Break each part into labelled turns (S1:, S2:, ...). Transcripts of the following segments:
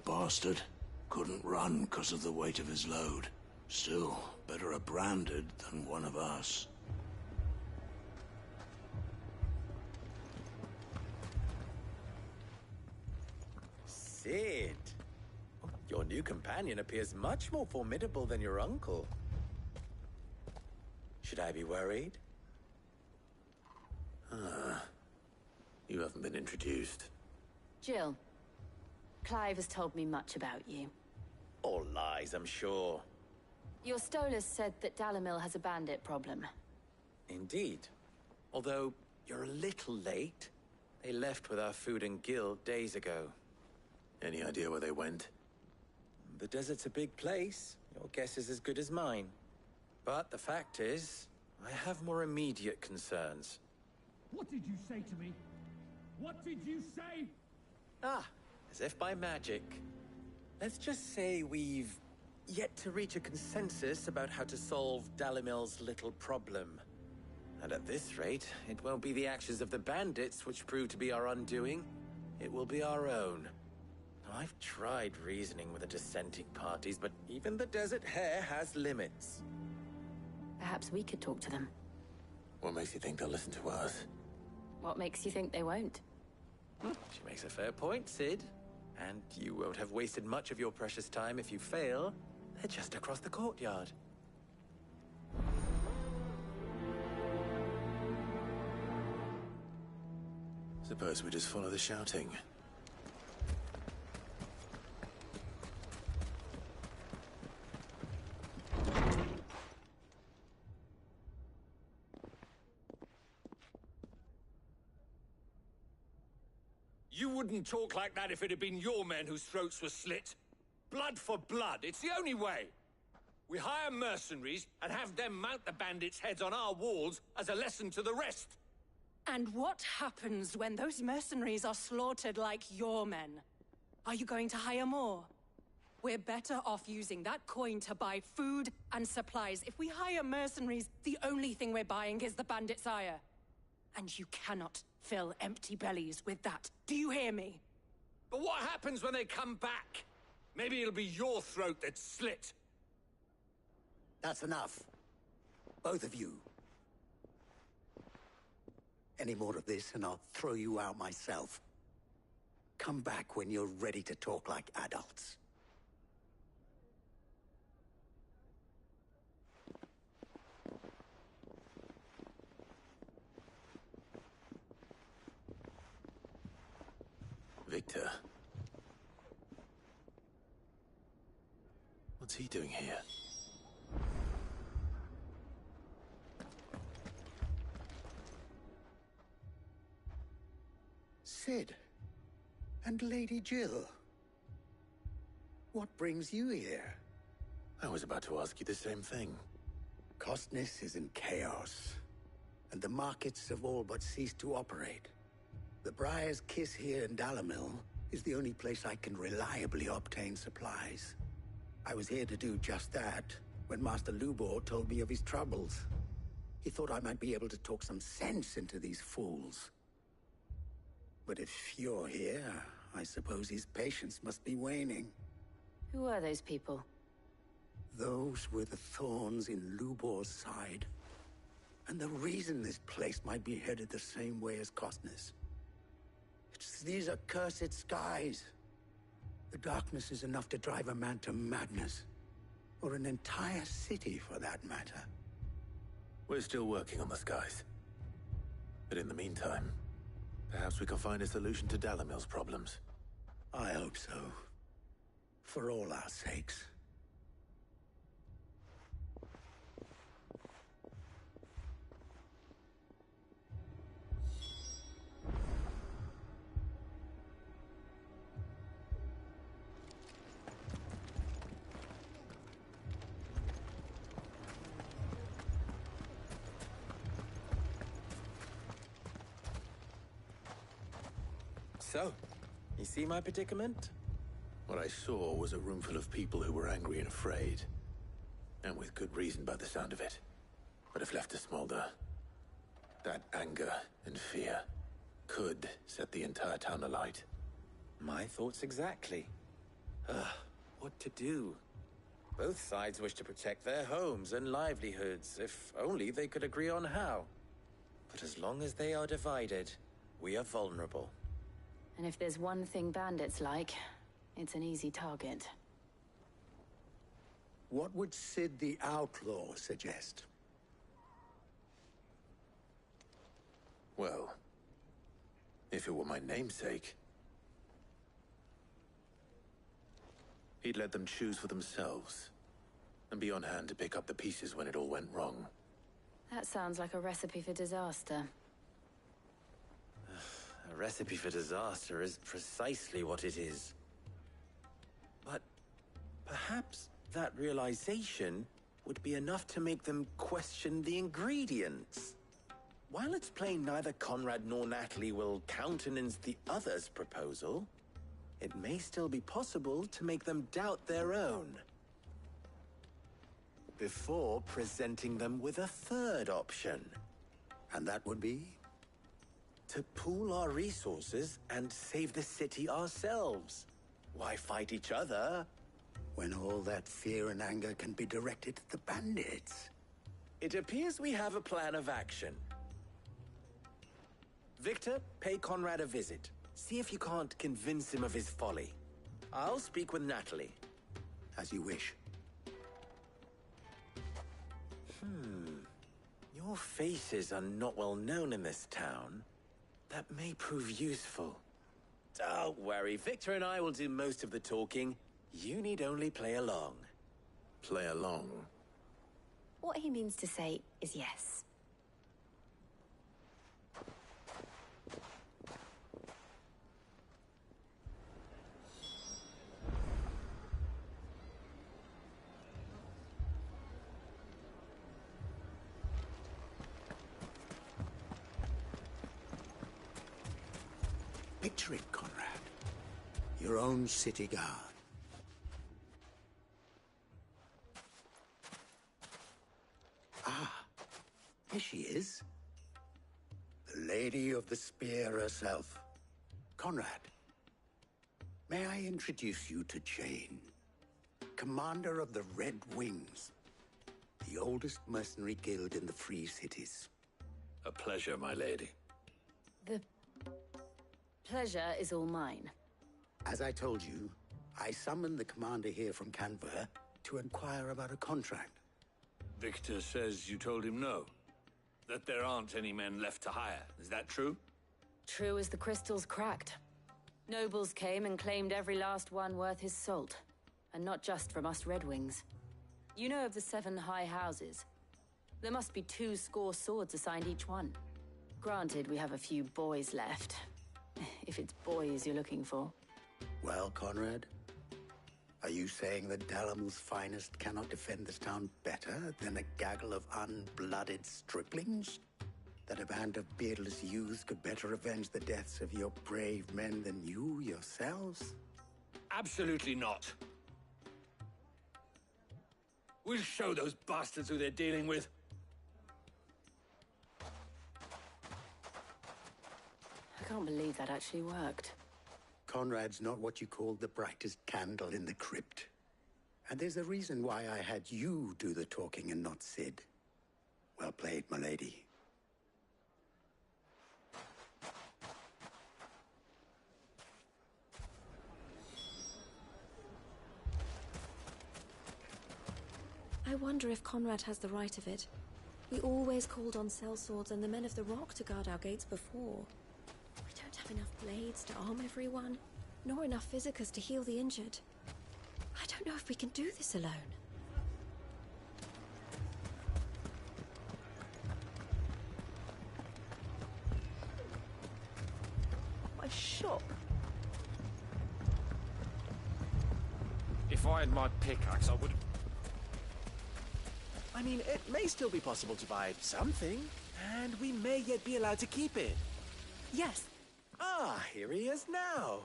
S1: bastard. Couldn't run because of the weight of his load. Still, better a branded than one of us.
S2: Sid! Your new companion appears much more formidable than your uncle. Should I be worried?
S3: You haven't been introduced.
S4: Jill, Clive has told me much about you.
S2: All lies, I'm sure.
S4: Your Stolas said that Dalimil has a bandit problem.
S2: Indeed. Although, you're a little late. They left with our food and guild days ago.
S3: Any idea where they went?
S2: The desert's a big place. Your guess is as good as mine. But the fact is, I have more immediate concerns.
S5: What did you say to me? What did you say?
S2: As if by magic. Let's just say we've yet to reach a consensus about how to solve Dalimil's little problem. And at this rate, it won't be the actions of the bandits which prove to be our undoing. It will be our own. I've tried reasoning with the dissenting parties, but even the Desert Hare has limits.
S4: Perhaps we could talk to them.
S3: What makes you think they'll listen to us?
S4: What makes you think they won't?
S2: She makes a fair point, Sid. And you won't have wasted much of your precious time if you fail. They're just across the courtyard.
S3: Suppose we just follow the shouting.
S5: You wouldn't talk like that if it had been your men whose throats were slit. Blood for blood, it's the only way. We hire mercenaries and have them mount the bandits' heads on our walls as a lesson to the rest.
S6: And what happens when those mercenaries are slaughtered like your men? Are you going to hire more? We're better off using that coin to buy food and supplies. If we hire mercenaries, the only thing we're buying is the bandit's ire. And you cannot fill empty bellies with that. Do you hear me?
S5: But what happens when they come back? Maybe it'll be your throat that's slit.
S7: That's enough. Both of you. Any more of this and I'll throw you out myself. Come back when you're ready to talk like adults.
S3: Victor. What's he doing here?
S7: Sid. And Lady Jill. What brings you here?
S3: I was about to ask you the same thing.
S7: Costness is in chaos, and the markets have all but ceased to operate. The Briar's Kiss here in Dalimil is the only place I can reliably obtain supplies. I was here to do just that when Master Lubor told me of his troubles. He thought I might be able to talk some sense into these fools. But if you're here, I suppose his patience must be waning.
S4: Who are those people?
S7: Those were the thorns in Lubor's side. And the reason this place might be headed the same way as Costness. It's these accursed skies. The darkness is enough to drive a man to madness. Or an entire city, for that matter.
S3: We're still working on the skies. But in the meantime, perhaps we can find a solution to Dalimil's problems.
S7: I hope so. For all our sakes.
S2: So, you see my predicament?
S3: What I saw was a room full of people who were angry and afraid. And with good reason by the sound of it. But if left to smolder, that anger and fear could set the entire town alight.
S2: My thoughts exactly. What to do? Both sides wish to protect their homes and livelihoods, if only they could agree on how. But as long as they are divided, we are vulnerable.
S4: And if there's one thing bandits like, it's an easy target.
S7: What would Sid the Outlaw suggest?
S3: Well, if it were my namesake, he'd let them choose for themselves, and be on hand to pick up the pieces when it all went wrong.
S4: That sounds like a recipe for disaster.
S2: A recipe for disaster is precisely what it is. But perhaps that realization would be enough to make them question the ingredients. While it's plain neither Conrad nor Natalie will countenance the other's proposal, it may still be possible to make them doubt their own. Before presenting them with a third option.
S7: And that would be?
S2: To pool our resources and save the city ourselves. Why fight each other?
S7: When all that fear and anger can be directed at the bandits.
S2: It appears we have a plan of action. Victor, pay Conrad a visit. See if you can't convince him of his folly. I'll speak with Natalie.
S7: As you wish.
S2: Your faces are not well known in this town. That may prove useful. Don't worry, Victor and I will do most of the talking. You need only play along.
S3: Play along?
S4: What he means to say is yes.
S7: Picture it, Conrad. Your own city guard. Ah, here she is. The Lady of the Spear herself. Conrad, may I introduce you to Jane, commander of the Red Wings, the oldest mercenary guild in the Free Cities.
S1: A pleasure, my lady.
S4: The pleasure is all mine.
S7: As I told you, I summoned the commander here from Canver to inquire about a contract.
S5: Victor says you told him no. That there aren't any men left to hire. Is that true?
S4: True as the crystals cracked. Nobles came and claimed every last one worth his salt. And not just from us Red Wings. You know of the 7 high houses. There must be 2 swords assigned each one. Granted, we have a few boys left. If it's boys you're looking for.
S7: Well, Conrad, are you saying that Dalimil's finest cannot defend this town better than a gaggle of unblooded striplings? That a band of beardless youths could better avenge the deaths of your brave men than you yourselves?
S5: Absolutely not. We'll show those bastards who they're dealing with.
S4: I can't believe that actually worked.
S7: Conrad's not what you call the brightest candle in the crypt. And there's a reason why I had you do the talking and not Sid. Well played, my lady.
S8: I wonder if Conrad has the right of it. We always called on sellswords and the men of the Rock to guard our gates before. We don't have enough blades to arm everyone, nor enough physicers to heal the injured. I don't know if we can do this alone.
S2: My shop.
S5: If I had my pickaxe, I would...
S2: I mean, it may still be possible to buy something, and we may yet be allowed to keep it.
S6: Yes.
S2: Ah, here he is now.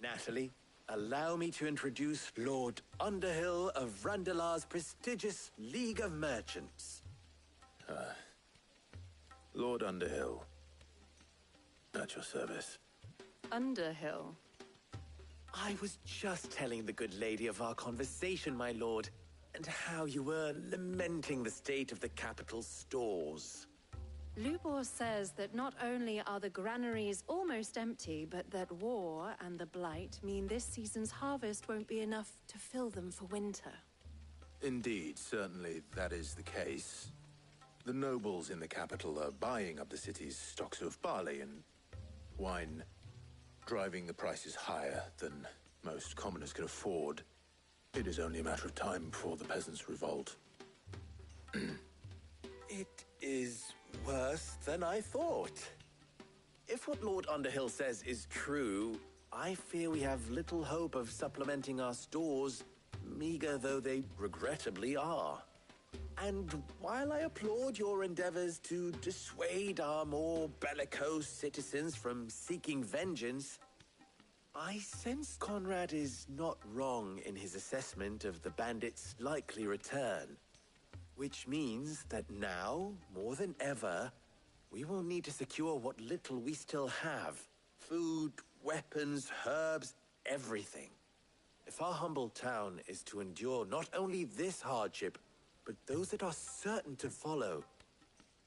S2: Natalie, allow me to introduce Lord Underhill of Randalar's prestigious League of Merchants.
S3: Lord Underhill. At your service.
S4: Underhill.
S2: I was just telling the good lady of our conversation, my lord, and how you were lamenting the state of the capital's stores.
S6: Lubor says that not only are the granaries almost empty, but that war and the Blight mean this season's harvest won't be enough to fill them for winter.
S3: Indeed, certainly that is the case. The nobles in the capital are buying up the city's stocks of barley and wine, driving the prices higher than most commoners can afford. It is only a matter of time before the peasants revolt.
S2: It is worse than I thought. If what Lord Underhill says is true, I fear we have little hope of supplementing our stores, meager though they regrettably are. And while I applaud your endeavors to dissuade our more bellicose citizens from seeking vengeance, I sense Conrad is not wrong in his assessment of the bandits' likely return. Which means that now, more than ever, we will need to secure what little we still have. Food, weapons, herbs, everything. If our humble town is to endure not only this hardship, but those that are certain to follow,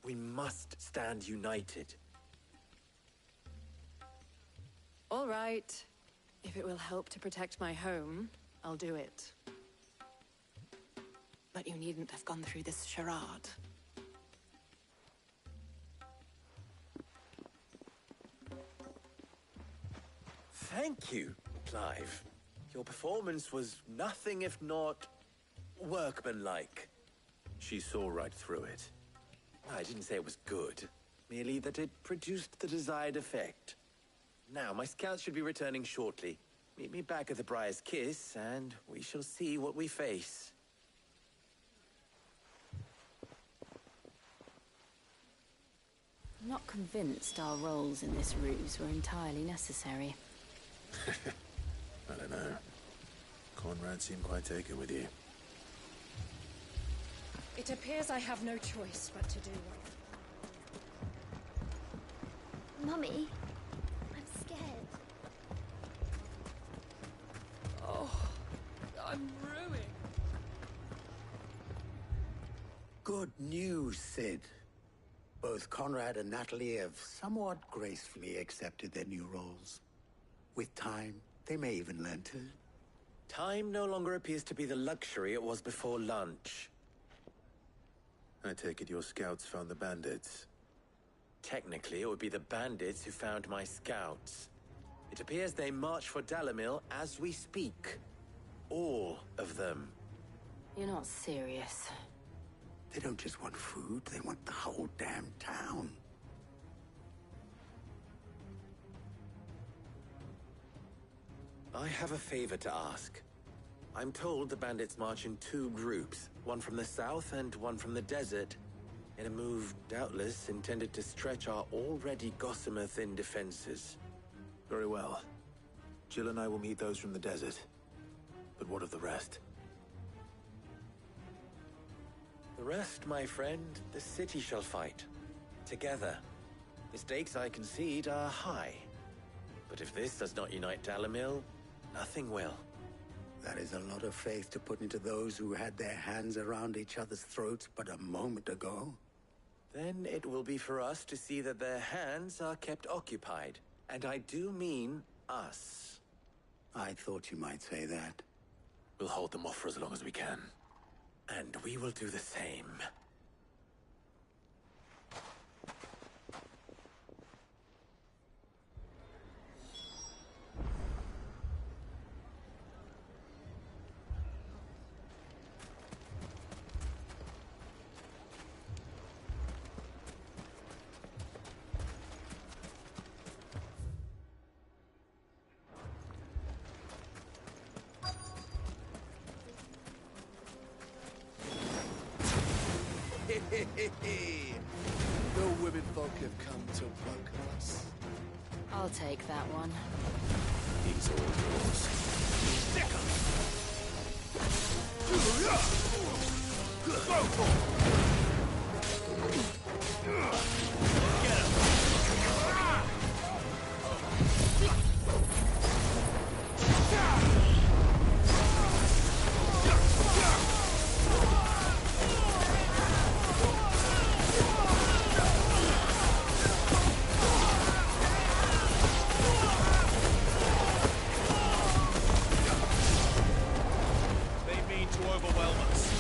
S2: we must stand united.
S6: All right. If it will help to protect my home, I'll do it. But you needn't have gone through this charade.
S2: Thank you, Clive. Your performance was nothing if not workmanlike.
S3: She saw right through it.
S2: I didn't say it was good, merely that it produced the desired effect. Now, my scouts should be returning shortly. Meet me back at the Briar's Kiss, and we shall see what we face.
S4: I'm not convinced our roles in this ruse were entirely necessary.
S3: I don't know. Conrad seemed quite taken with you.
S8: It appears I have no choice but to do one.
S9: Mummy, I'm scared.
S6: Oh, I'm ruined.
S7: Good news, Sid. Both Conrad and Natalie have somewhat gracefully accepted their new roles. With time, they may even learn to.
S2: Time no longer appears to be the luxury it was before lunch.
S3: I take it your scouts found the bandits.
S2: Technically, it would be the bandits who found my scouts. It appears they march for Dalimil as we speak. All of them.
S4: You're not serious.
S7: They don't just want food, they want the whole damn town.
S2: I have a favor to ask. I'm told the bandits march in two groups, one from the south and one from the desert, in a move doubtless intended to stretch our already gossamer-thin defenses.
S3: Very well. Jill and I will meet those from the desert. But what of the rest?
S2: The rest, my friend, the city shall fight. Together. The stakes, I concede, are high. But if this does not unite Dalimil, nothing will.
S7: That is a lot of faith to put into those who had their hands around each other's throats but a moment ago.
S2: Then it will be for us to see that their hands are kept occupied. And I do mean us.
S7: I thought you might say that.
S3: We'll hold them off for as long as we can.
S2: And we will do the same.
S10: No women folk have come to welcome us.
S4: I'll take that one.
S3: He's all yours.
S10: Get him!
S5: beginning to overwhelm us.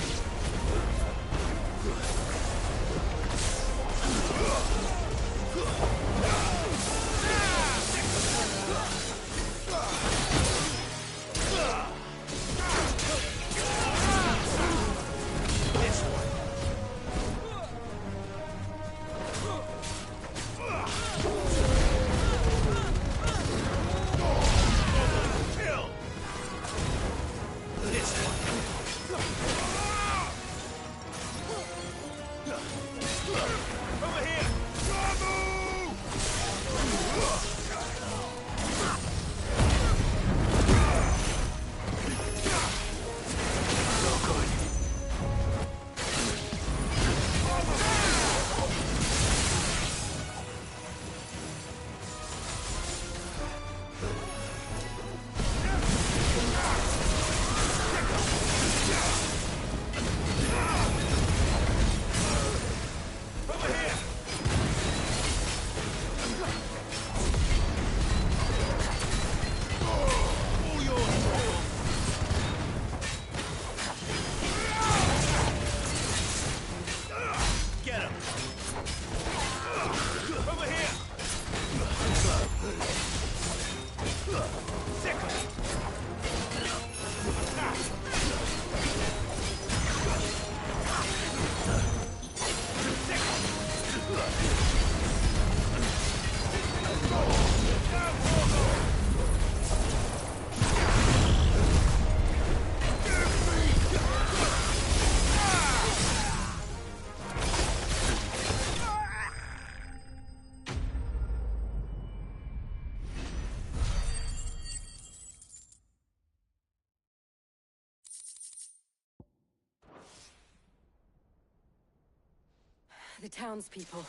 S4: The townspeople.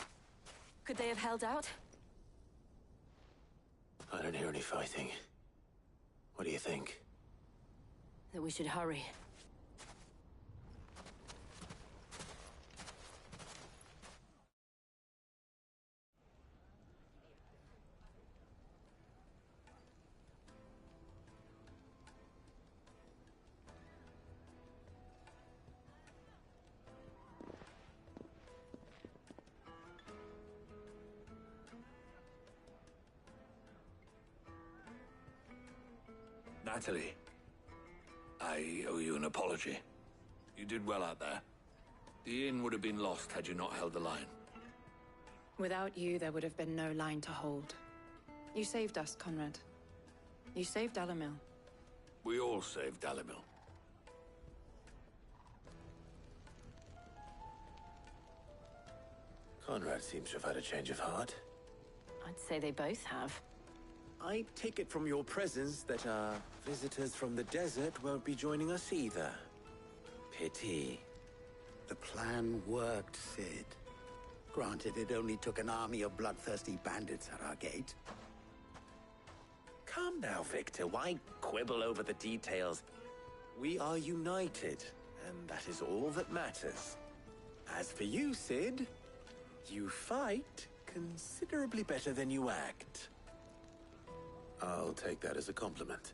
S4: Could they have held out?
S3: I don't hear any fighting. What do you think?
S4: That we should hurry.
S1: Natalie, I owe you an apology. You did well out there. The inn would have been lost had you not held the line.
S6: Without you, there would have been no line to hold. You saved us, Conrad. You saved Dalimil.
S1: We all saved Dalimil.
S3: Conrad seems to have had a change of heart.
S4: I'd say they both have.
S2: I take it from your presence that our visitors from the desert won't be joining us either. Pity.
S7: The plan worked, Sid. Granted, it only took an army of bloodthirsty bandits at our gate.
S2: Calm now, Victor. Why quibble over the details? We are united, and that is all that matters. As for you, Sid, you fight considerably better than you act.
S3: I'll take that as a compliment.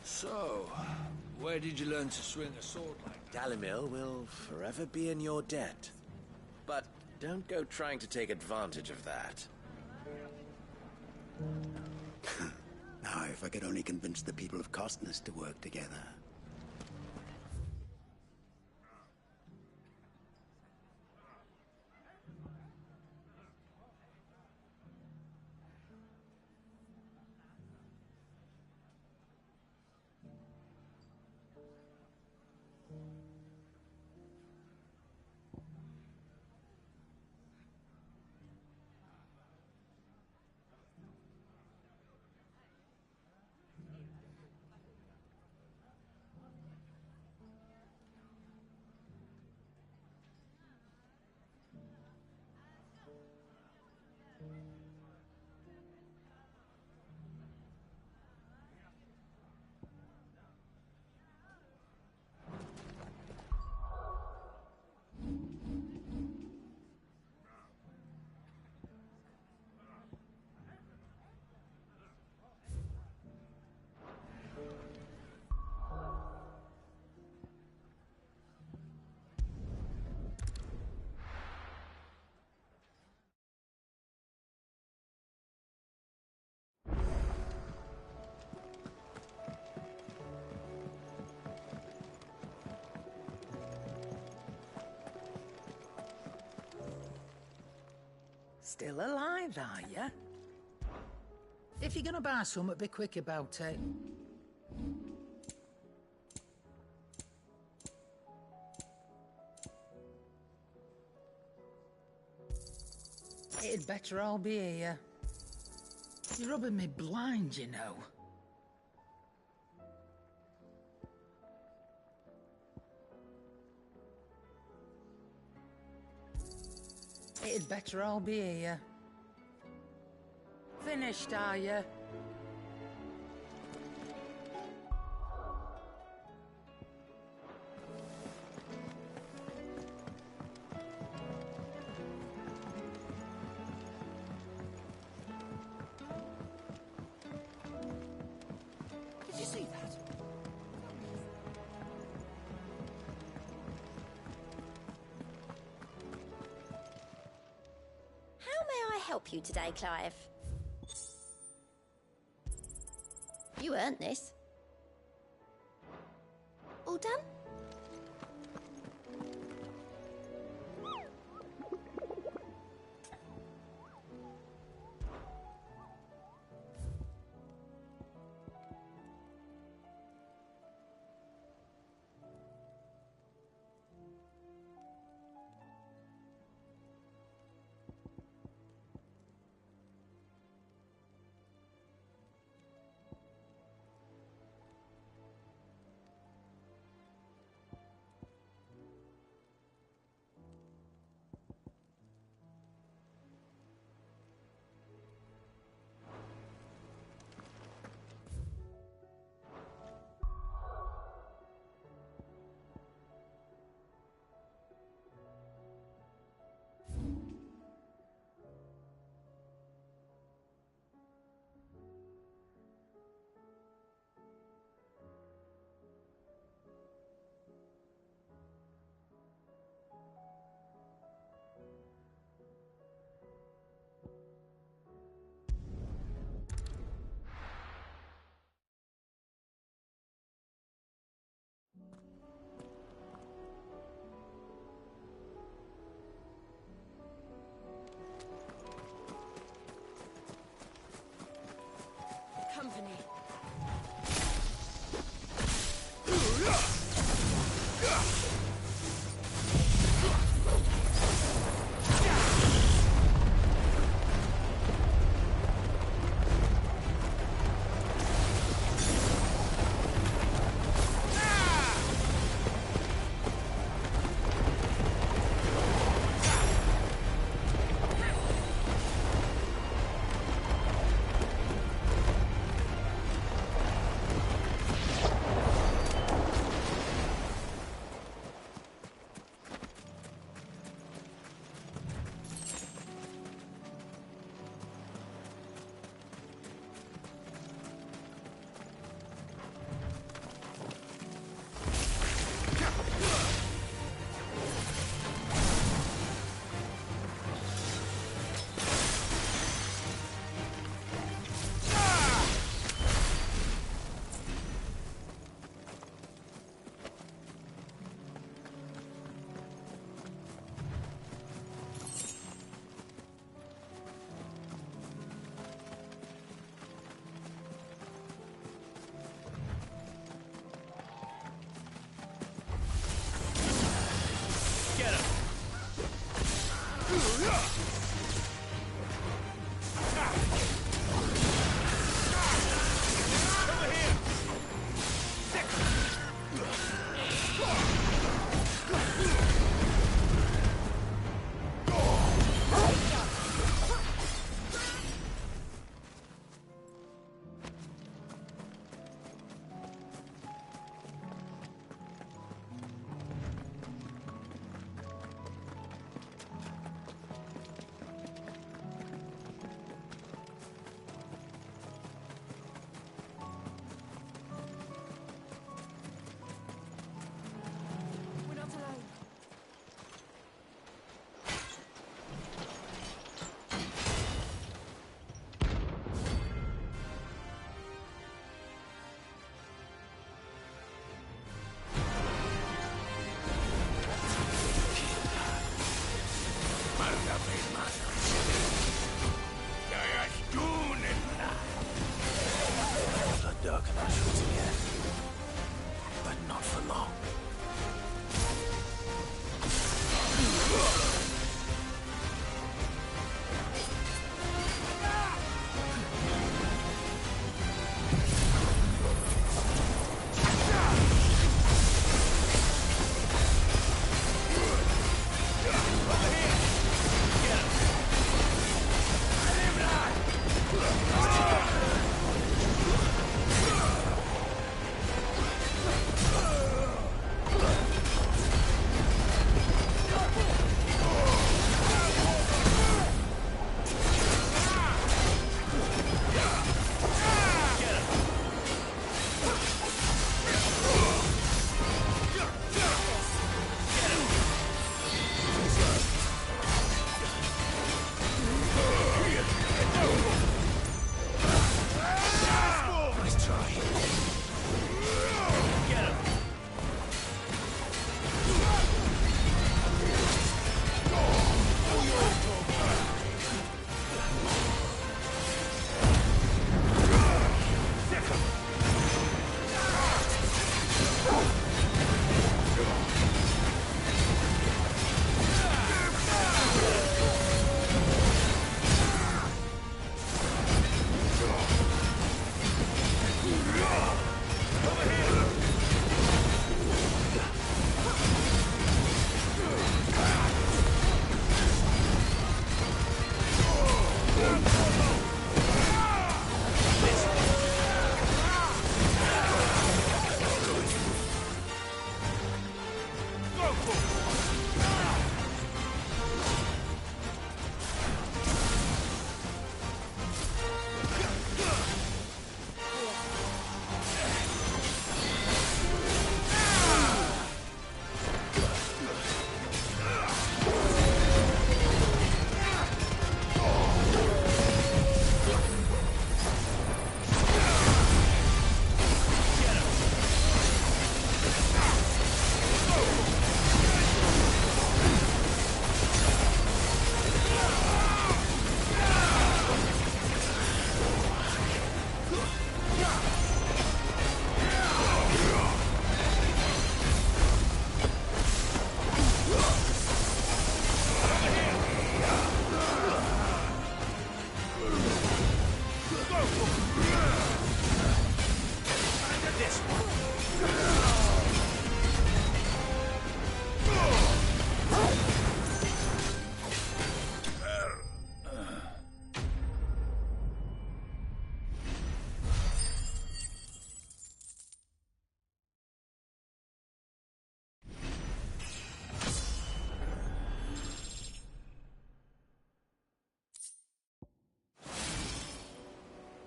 S1: So, where did you learn to swing a sword like that?
S2: Dalimil will forever be in your debt. But don't go trying to take advantage of that.
S7: Now, if I could only convince the people of Costness to work together.
S11: Still alive, are ya?
S12: If you're gonna buy something, be quick about it. It'd better all be here. You're rubbing me blind, you know. It'd better all be here. Finished, are you?
S11: Did you see that?
S9: How may I help you today, Clive? You earned this. All done?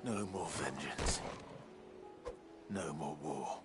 S3: No more vengeance. No more war.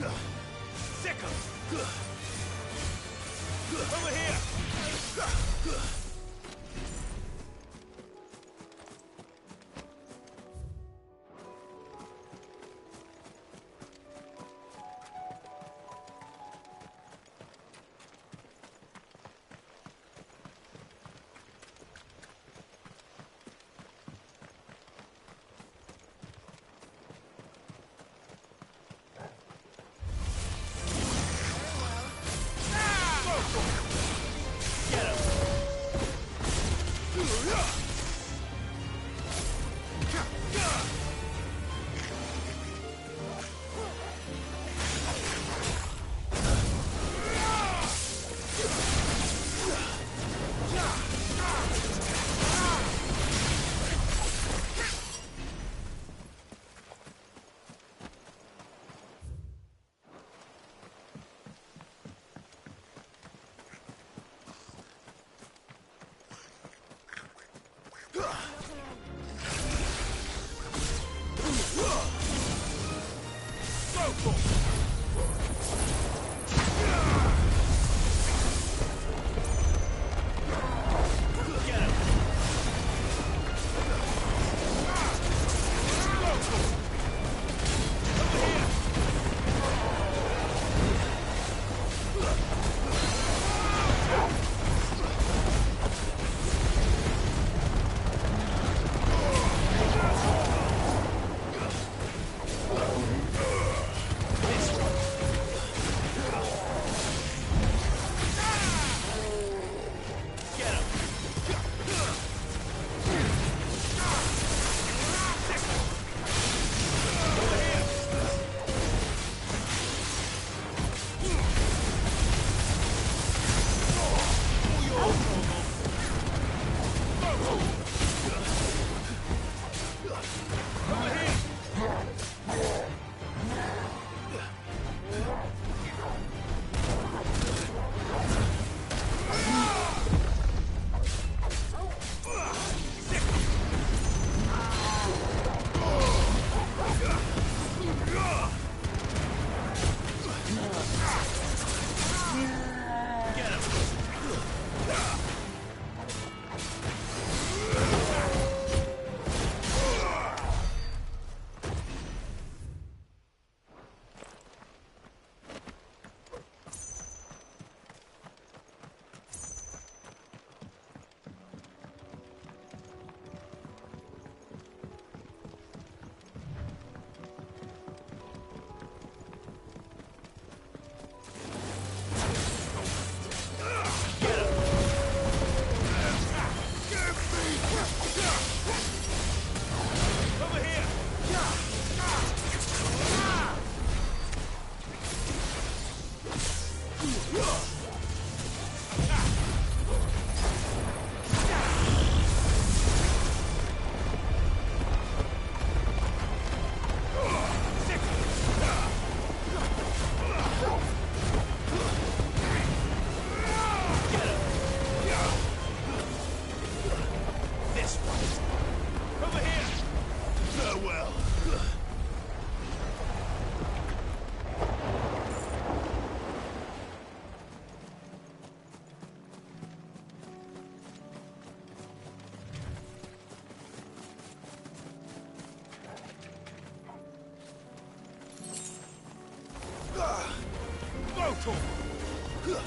S5: Sick 'em! Over here!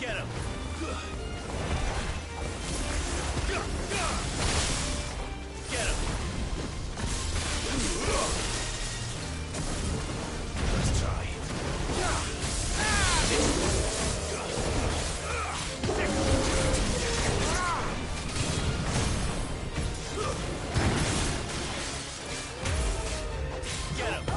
S5: Get him! Get him! Let's try. Get him!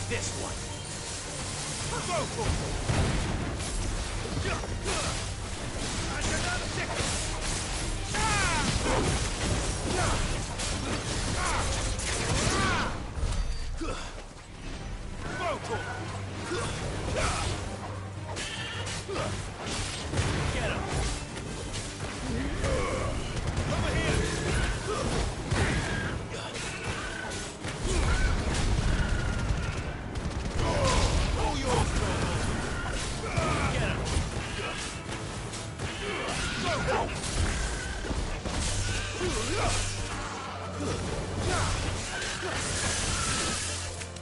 S5: This one. Go for Get him. Over here.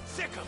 S5: Sick him!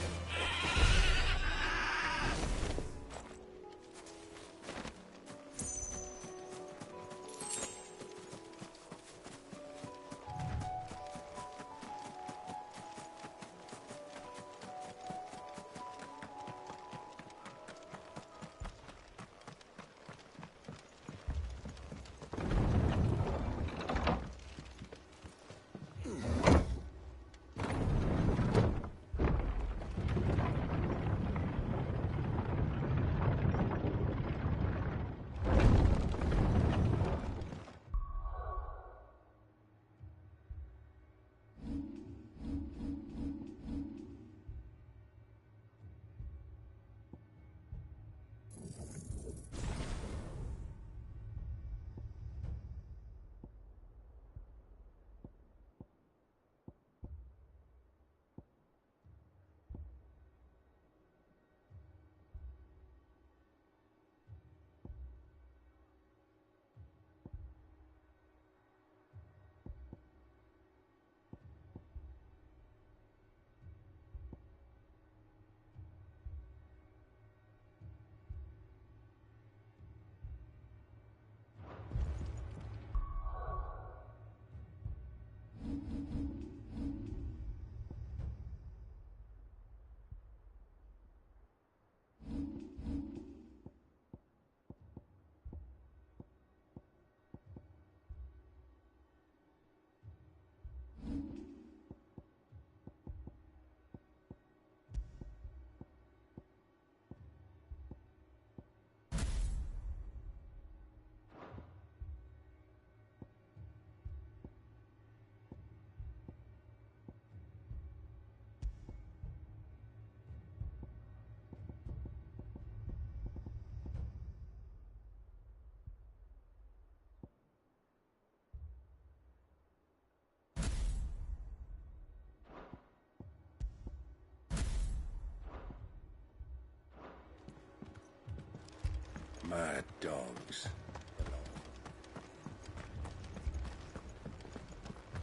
S10: Mad dogs.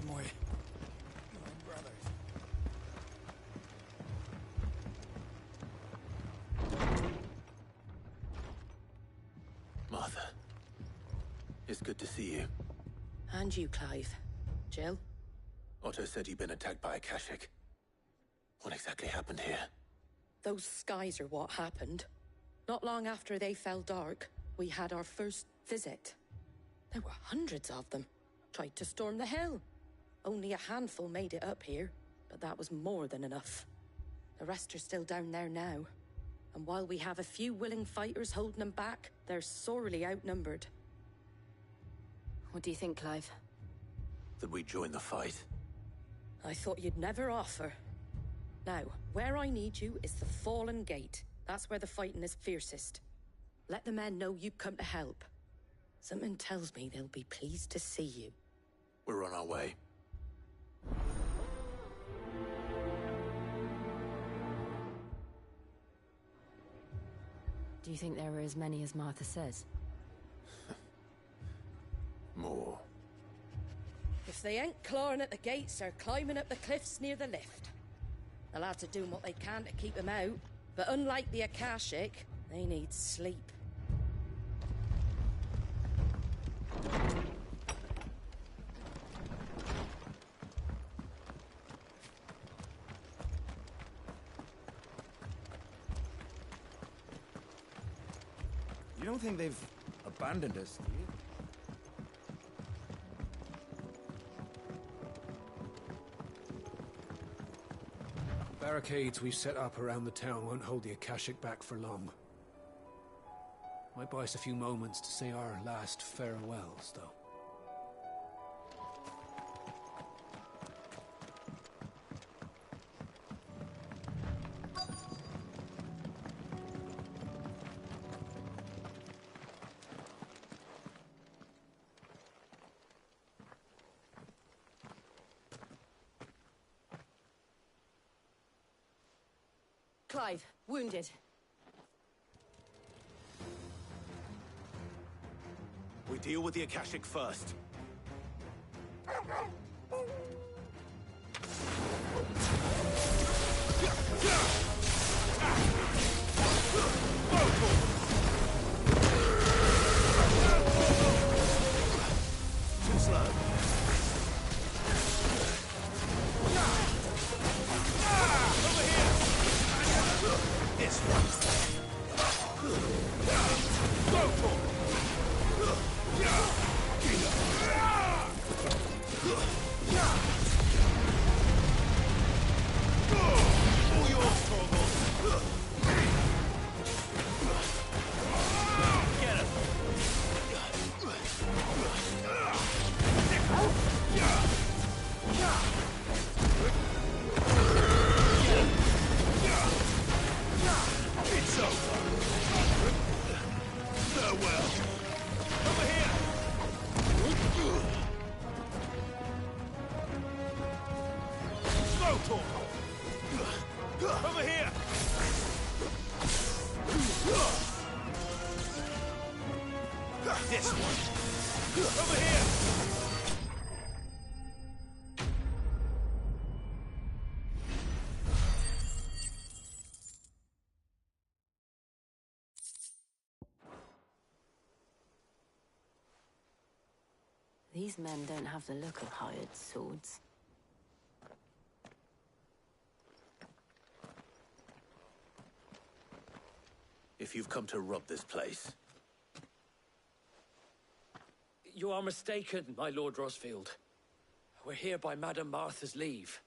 S11: My brothers.
S3: Martha. It's good to see you.
S6: And you, Clive. Jill?
S3: Otto said you'd been attacked by a Akashic. What exactly happened here?
S6: Those skies are what happened. Not long after they fell dark, we had our first visit. There were hundreds of them. Tried to storm the hill. Only a handful made it up here, but that was more than enough. The rest are still down there now. And while we have a few willing fighters holding them back, they're sorely outnumbered.
S4: What do you think, Clive?
S3: That we join the fight?
S6: I thought you'd never offer. Now, where I need you is the Fallen Gate. That's where the fighting is fiercest. Let the men know you've come to help. Something tells me they'll be pleased to see you.
S3: We're on our way.
S4: Do you think there are as many as Martha says?
S3: More.
S6: If they ain't clawing at the gates, they're climbing up the cliffs near the lift. The lads are doing what they can to keep them out, but unlike the Akashic, they need sleep.
S13: You don't think they've abandoned us, do you?
S14: Barricades we've set up around the town won't hold the Akashic back for long. Might buy us a few moments to say our last farewells, though.
S4: Clive, wounded.
S3: We deal with the Akashic first. Too slow. Over here! This one. Go for it! All yours, Torgal. Get him. It's over. Farewell. Over here. Slow talk. Over here. This one. Over here.
S4: These men don't have the look of hired swords.
S3: If you've come to rob this place,
S5: You are mistaken, my Lord Rosfield. We're here by Madame Martha's leave.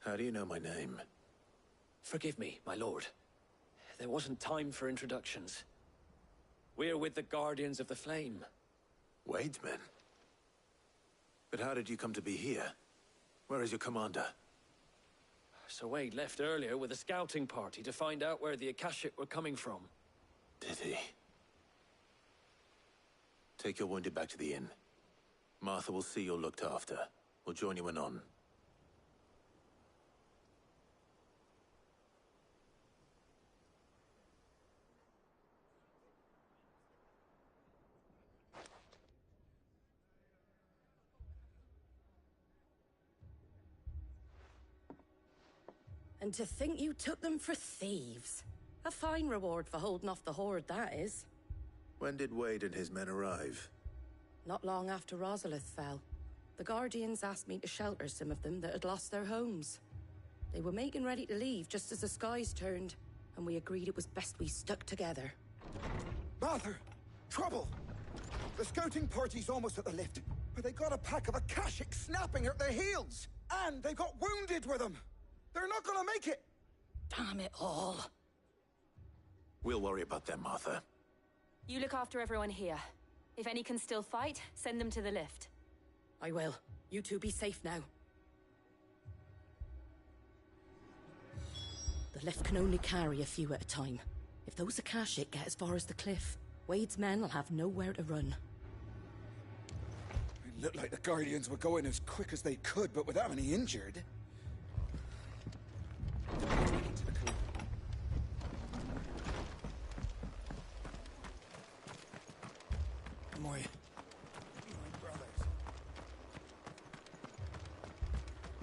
S3: how do you know my name?
S5: Forgive me, my lord. There wasn't time for introductions. We're with the Guardians of the Flame.
S3: Wade's men? But how did you come to be here? Where is your commander?
S5: Sir Wade left earlier with a scouting party to find out where the Akashic were coming from.
S3: Did he? Take your wounded back to the inn. Martha will see you're looked after. We'll join you anon.
S6: And to think you took them for thieves. A fine reward for holding off the horde, that is.
S3: When did Wade and his men arrive?
S6: Not long after Rosalith fell. The Guardians asked me to shelter some of them that had lost their homes. They were making ready to leave just as the skies turned, and we agreed it was best we stuck together.
S13: Martha! Trouble! The scouting party's almost at the lift, but they got a pack of Akashic snapping at their heels! And they got wounded with them! They're not gonna make it!
S6: Damn it all.
S3: We'll worry about them, Martha.
S4: You look after everyone here. If any can still fight, send them to the lift.
S6: I will. You two be safe now. The lift can only carry a few at a time. If those Akashic get as far as the cliff, Wade's men will have nowhere to run.
S13: It looked like the Guardians were going as quick as they could, but without any injured.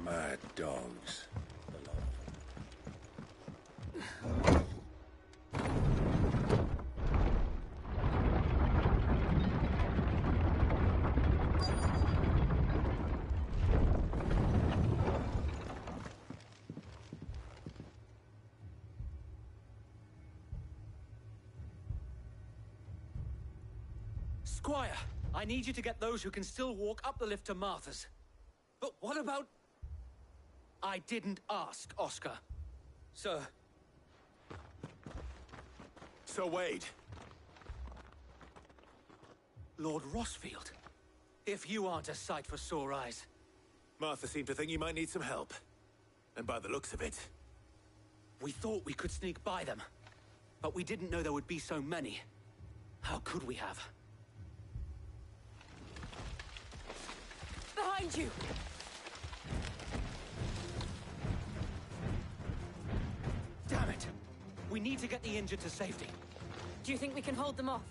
S1: Mad dogs.
S5: Squire, I need you to get those who can still walk up the lift to Martha's. But what about... I didn't ask, Oscar. Sir.
S3: So, Wade.
S5: Lord Rossfield. If you aren't a sight for sore eyes.
S3: Martha seemed to think you might need some help. And by the looks of it...
S5: We thought we could sneak by them. But we didn't know there would be so many. How could we have?
S6: Behind you!
S5: Damn it! We need to get the injured to safety.
S4: Do you think we can hold them off?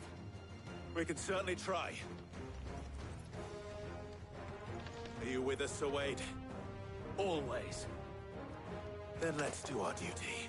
S3: We can certainly try. Are you with us, Sir Wade?
S5: Always.
S3: Then let's do our duty.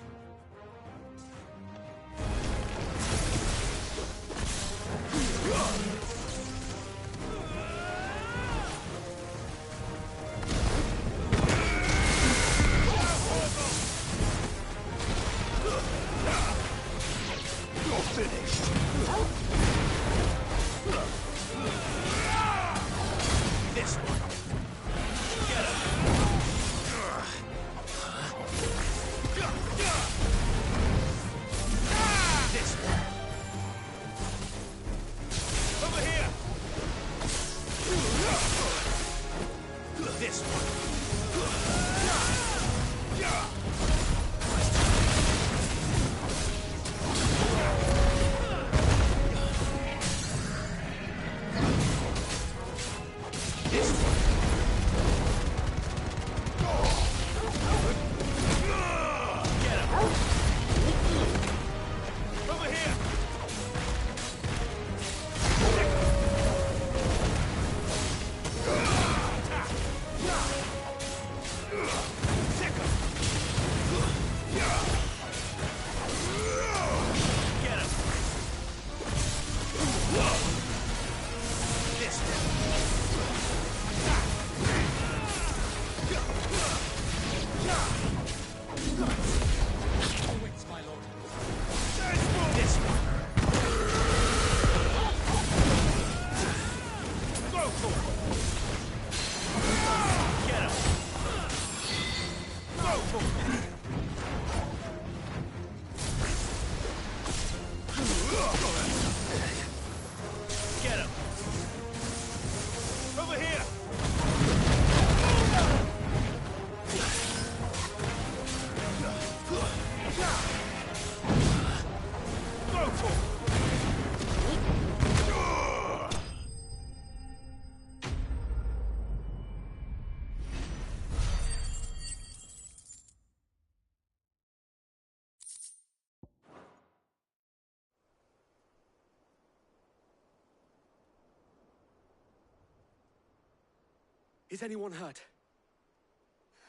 S5: Is anyone hurt?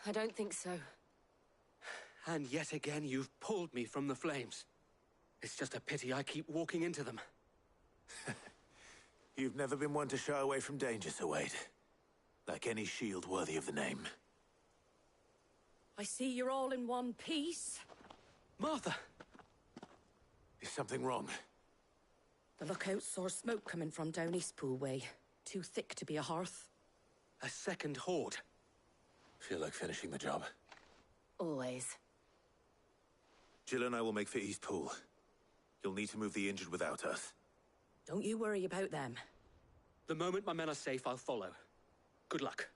S4: I don't think so.
S15: And yet again, you've pulled me from the flames. It's just a pity I keep walking into them.
S3: You've never been one to shy away from danger, Sir Wade. Like any shield worthy of the name.
S6: I see you're all in one piece.
S15: Martha!
S3: Is something wrong?
S6: The lookout saw smoke coming from down Eastpool way. Too thick to be a hearth.
S15: A second horde.
S3: Feel like finishing the job?
S4: Always.
S3: Jill and I will make for Eastpool. You'll need to move the injured without us.
S6: Don't you worry about them.
S15: The moment my men are safe, I'll follow. Good luck.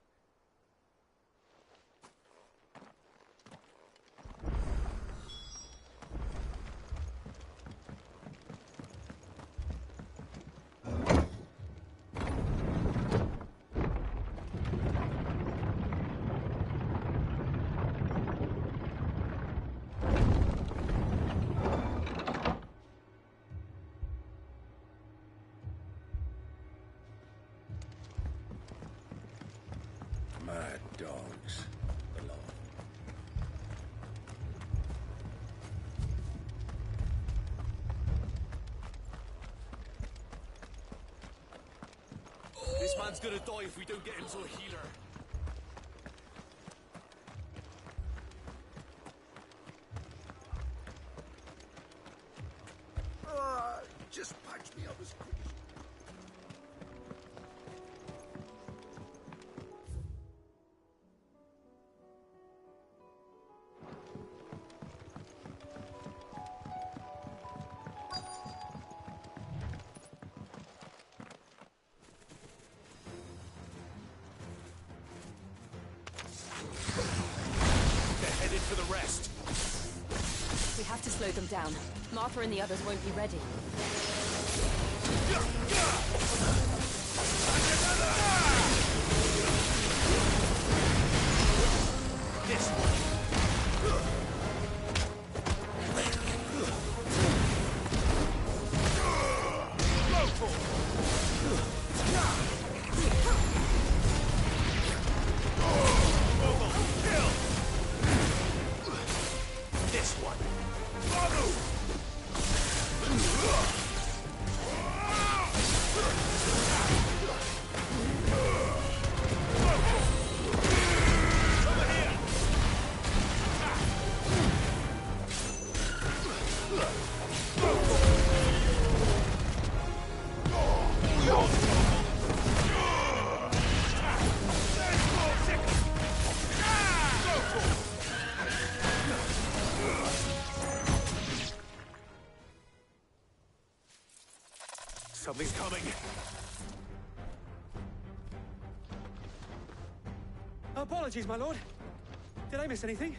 S7: Mad dogs. The law.
S5: This man's gonna die if we don't get him to a healer.
S7: Just patch me up as quick as
S5: They're headed for the rest.
S4: We have to slow them down. Martha and the others won't be ready.
S5: This one. This one.
S3: Something's coming.
S15: Apologies, my lord. Did I miss anything?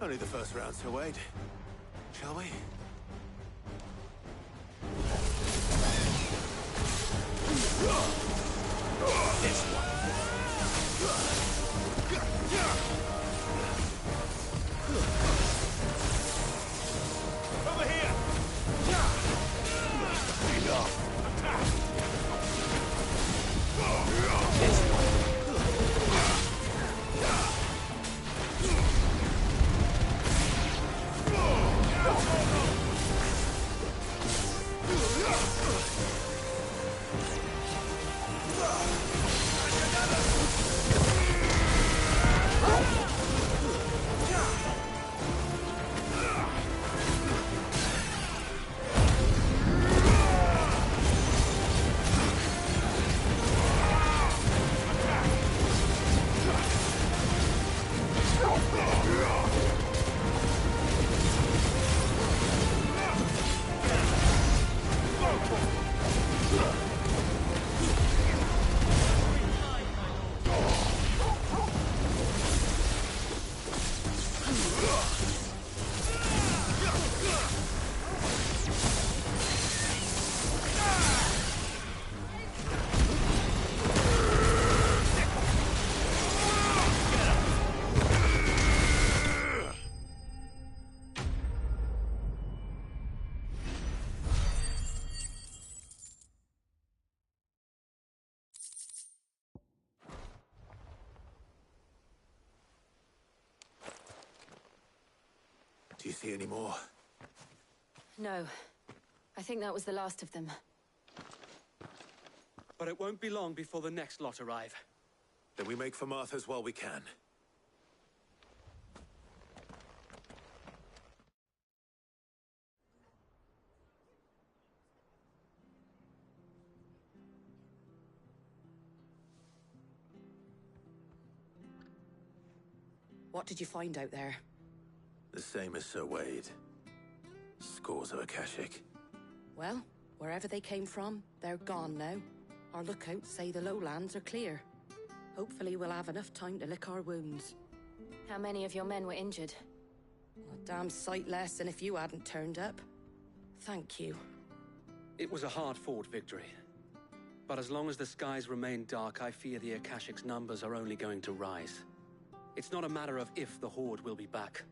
S3: Only the first round, Sir Wade. Shall we?
S5: This one. Over here. Enough. Attack. This one.
S3: you see any more?
S4: No. I think that was the last of them.
S15: But it won't be long before the next lot arrive.
S3: Then we make for Martha's while we can.
S16: What did you find out there?
S3: The same as Sir Wade. Scores of Akashic.
S16: Well, wherever they came from, they're gone now. Our lookouts say the lowlands are clear. Hopefully we'll have enough time to lick our wounds.
S4: How many of your men were injured?
S16: A damn sight less than if you hadn't turned up. Thank you.
S15: It was a hard-fought victory. But as long as the skies remain dark, I fear the Akashic's numbers are only going to rise. It's not a matter of if the Horde will be back,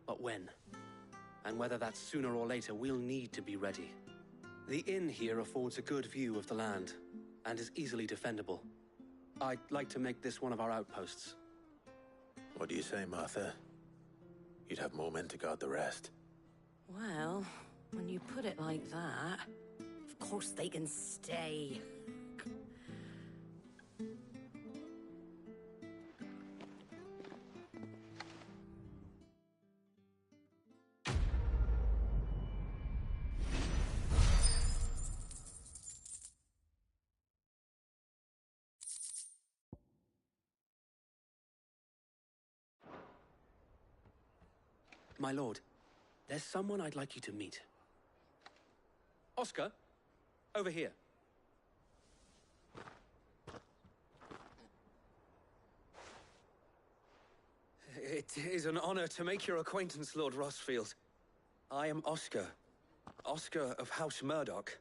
S15: but when. And whether that's sooner or later, we'll need to be ready. The inn here affords a good view of the land, and is easily defendable. I'd like to make this one of our outposts.
S3: What do you say, Martha? You'd have more men to guard the rest.
S16: Well, when you put it like that, of course they can stay.
S15: My lord, there's someone I'd like you to meet. Oscar, over here.
S17: It is an honor to make your acquaintance, Lord Rossfield. I am Oscar. Oscar of House Murdoch.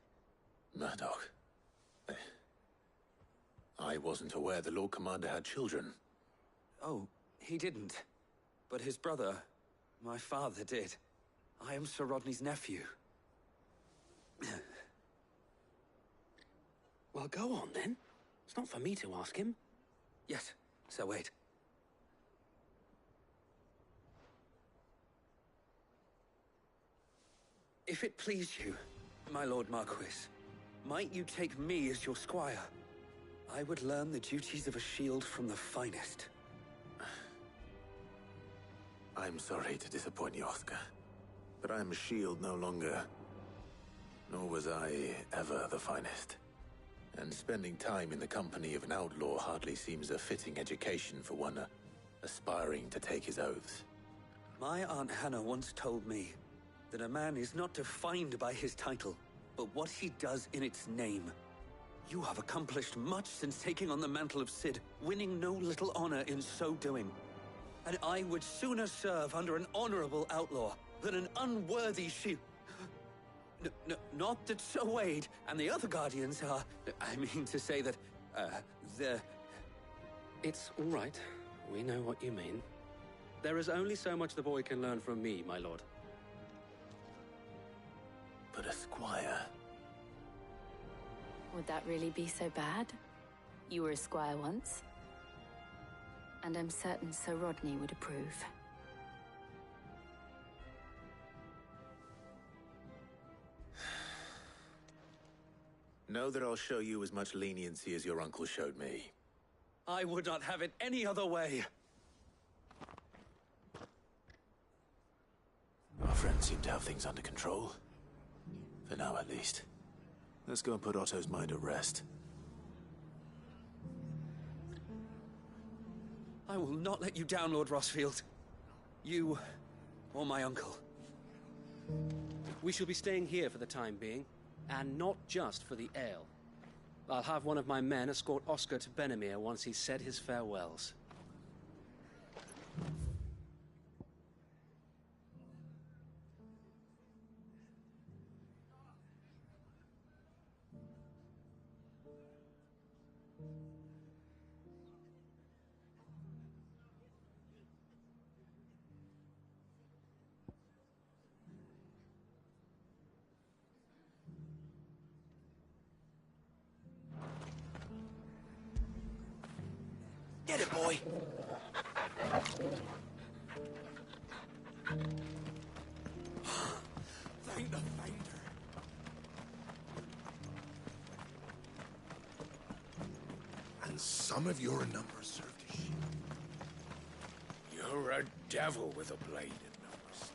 S3: Murdoch? I wasn't aware the Lord Commander had children.
S17: Oh, he didn't. But his brother, my father, did. I am Sir Rodney's nephew.
S15: Well, go on, then. It's not for me to ask him.
S17: Yes, Sir Wade. If it please you, my Lord Marquis, might you take me as your squire? I would learn the duties of a shield from the finest.
S3: I'm sorry to disappoint you, Oscar, but I'm a shield no longer. Nor was I ever the finest. And spending time in the company of an outlaw hardly seems a fitting education for one aspiring to take his oaths.
S17: My Aunt Hannah once told me that a man is not defined by his title, but what he does in its name. You have accomplished much since taking on the mantle of Cid, winning no little honor in so doing. And I would sooner serve under an honorable outlaw than an unworthy shield. Not that Sir Wade and the other Guardians are... I mean to say that, they're...
S15: It's all right. We know what you mean. There is only so much the boy can learn from me, my lord.
S3: But a squire...
S4: Would that really be so bad? You were a squire once. And I'm certain Sir Rodney would approve.
S3: Know that I'll show you as much leniency as your uncle showed me.
S17: I would not have it any other way.
S3: Our friends seem to have things under control. For now, at least. Let's go and put Otto's mind at rest.
S17: I will not let you down, Lord Rossfield. You, or my uncle.
S15: We shall be staying here for the time being, and not just for the ale. I'll have one of my men escort Oscar to Benimir once he's said his farewells.
S17: Get it, boy!
S18: Some of your numbers serve to shield. You're a devil with a blade and numbers.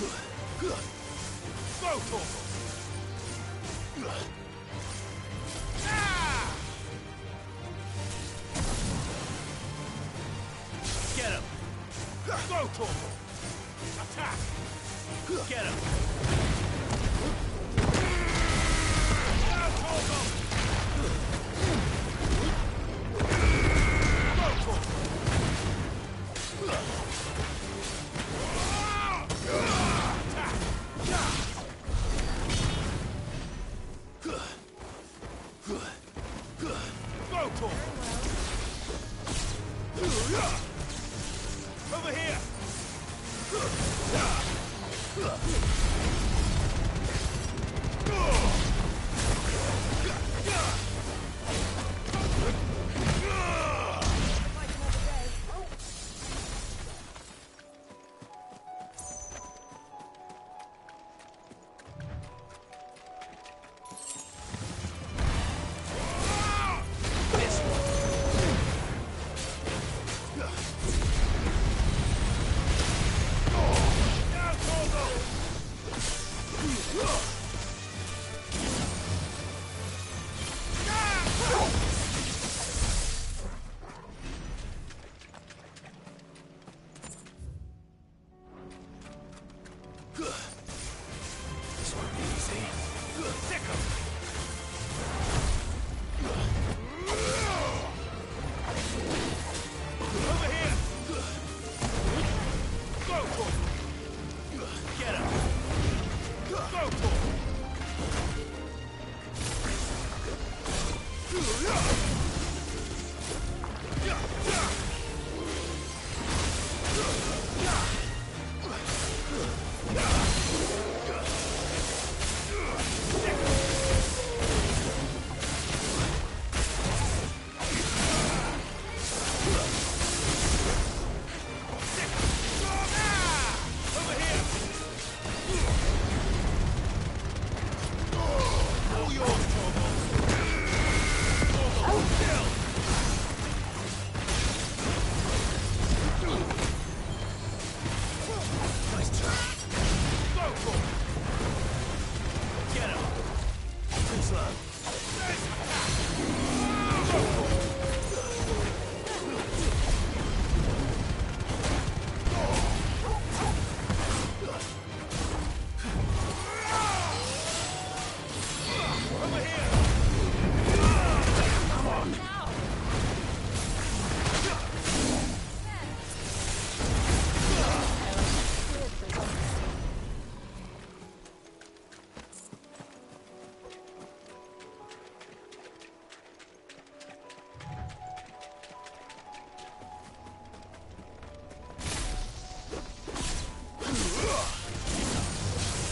S5: Go, Tabor! Get him! Go, Tabor! Attack! Get him! Now, Tabor! Go, Tabor! Attack! Go, Tabor! Over here!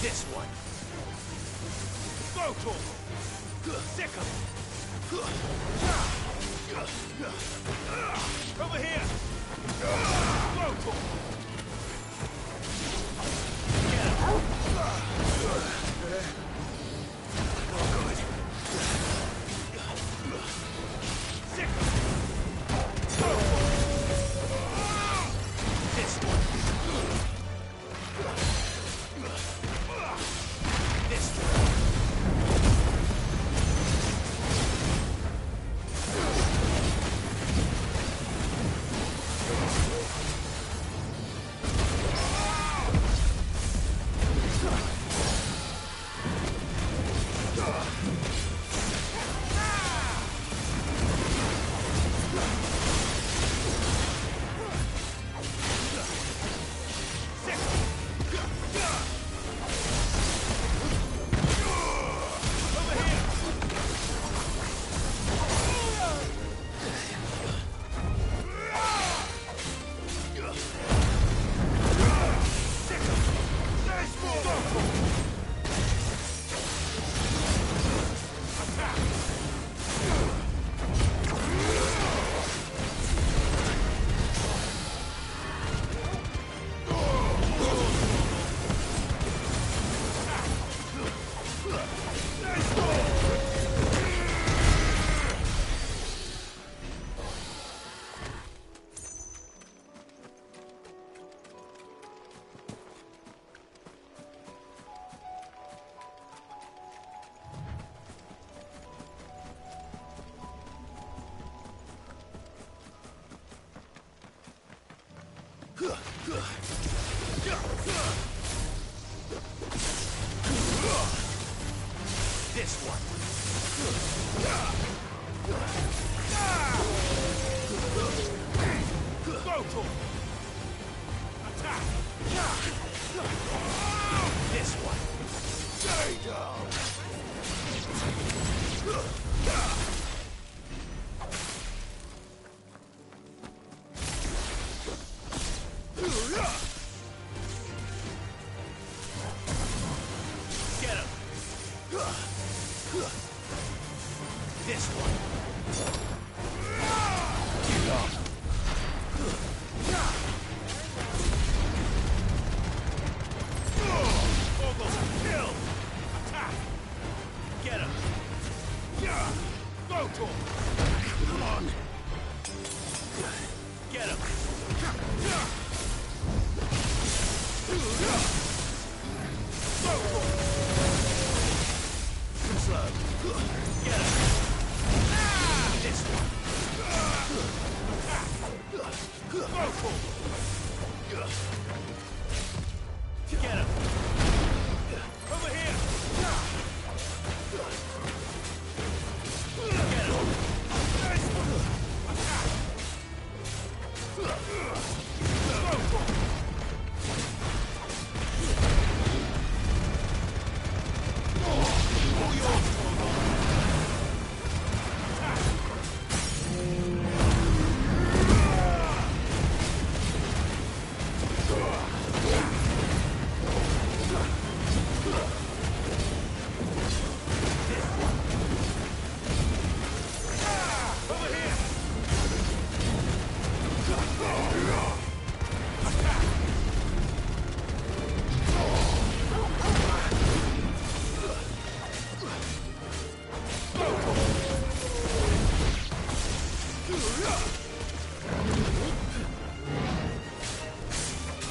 S5: This one. Go, Tabor! Sick him! Over here! Go, Tabor! Get him! Good. Sick him! Go, Tabor! This one. This one. This one. Go, attack. This one. Stay down. Get him. This one. Get up. Kill. Attack. Get him. Go to him. Come on. Get him. Go to him. Slow. Get him. This one. Attack. Go to him. Get him. Over here. Get him. Nice one. Attack. Go for it. All yours, Tabor.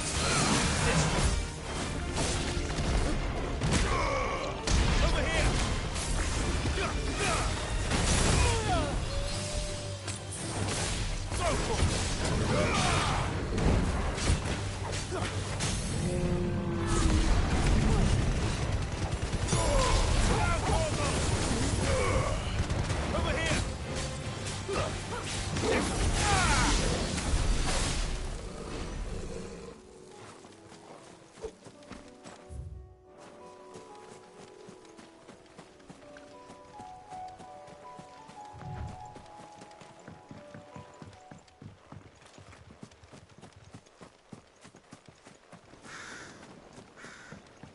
S5: Attack.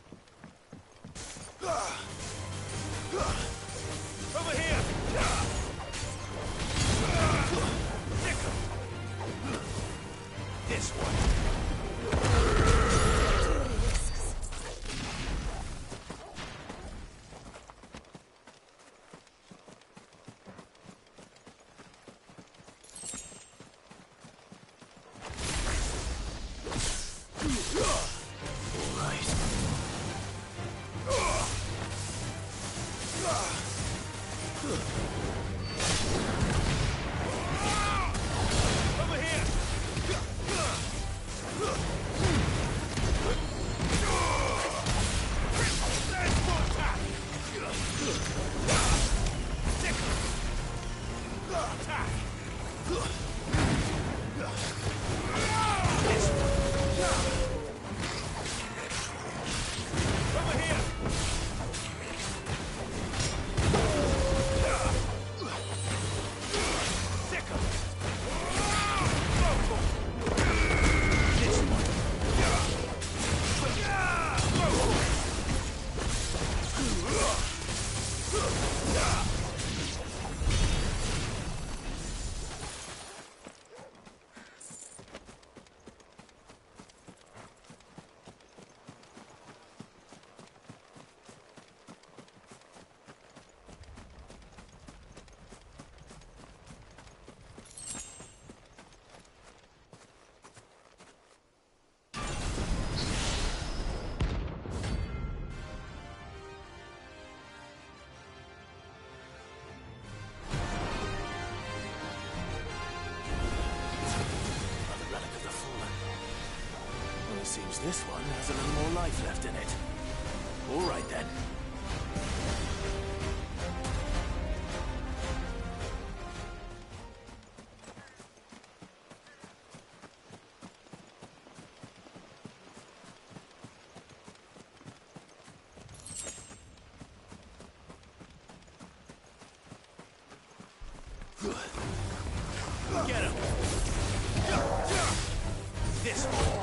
S5: Over here! This one.
S17: Seems this one has a little more life left in it. All right, then.
S5: Get him! This one!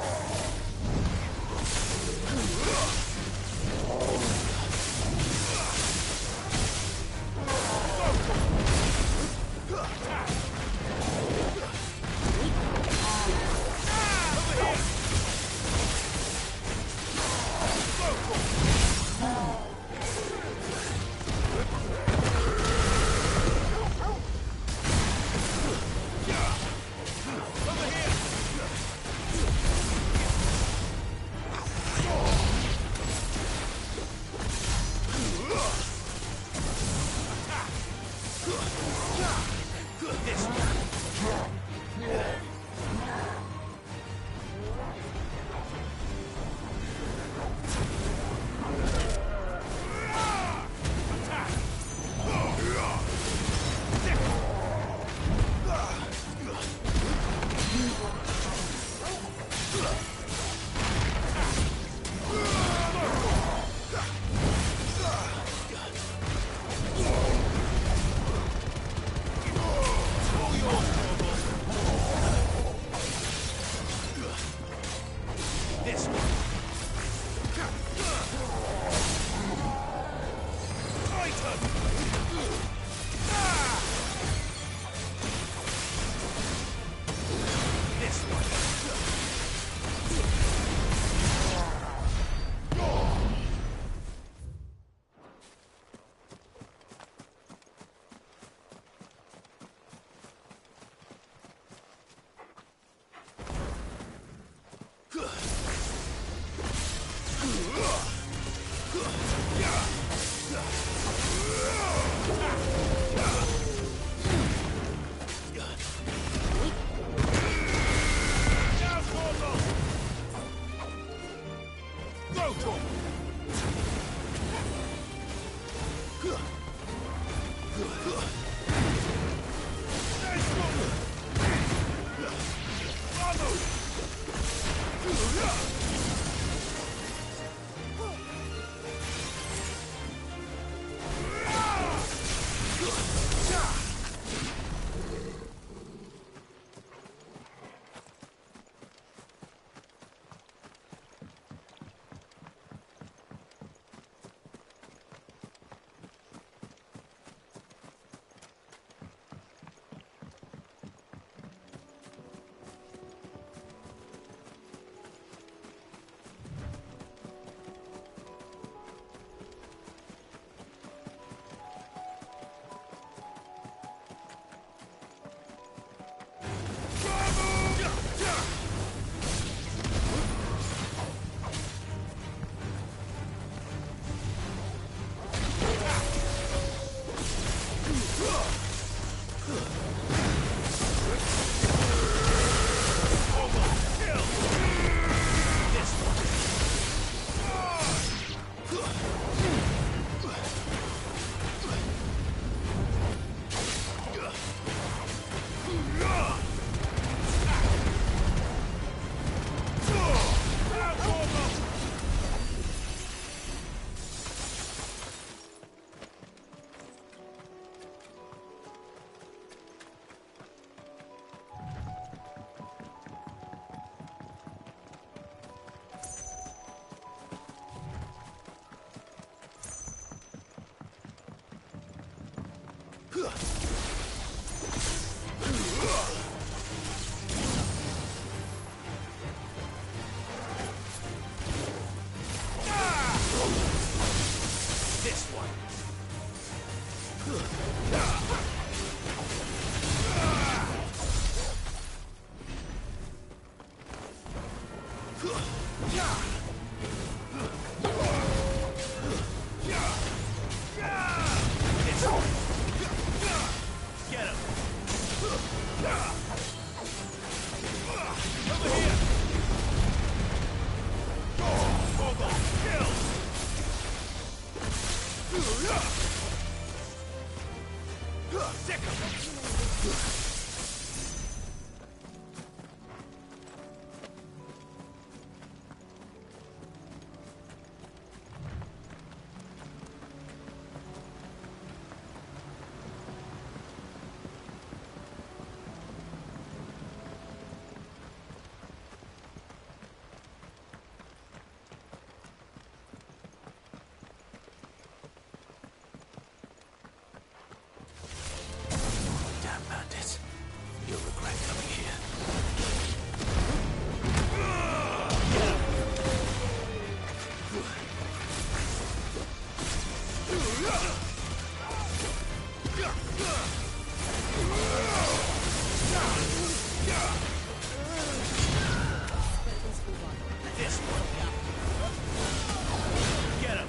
S5: This one. Get him.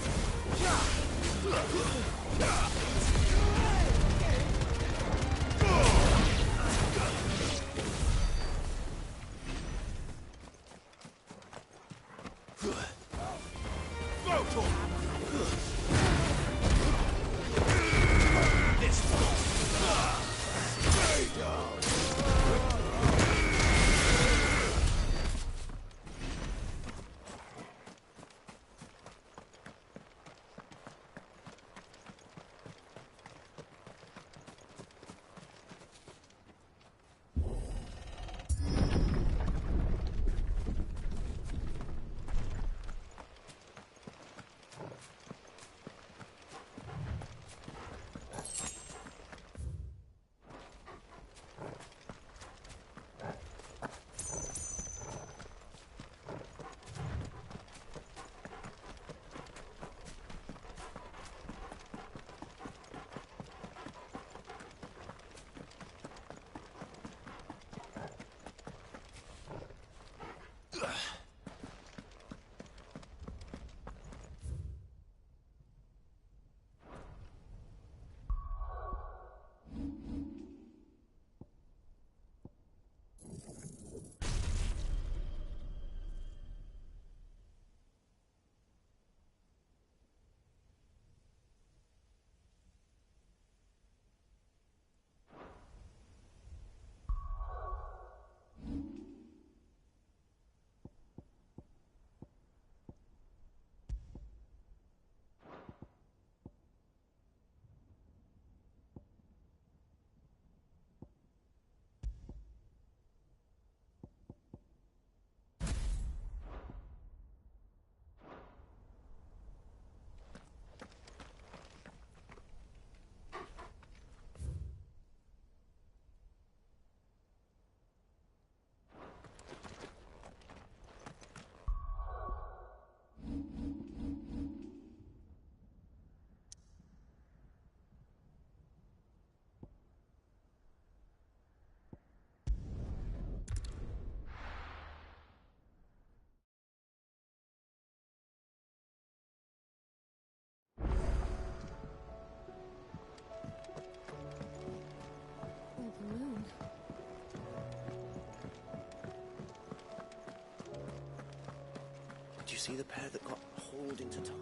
S11: Did you see the pair that got hauled into time?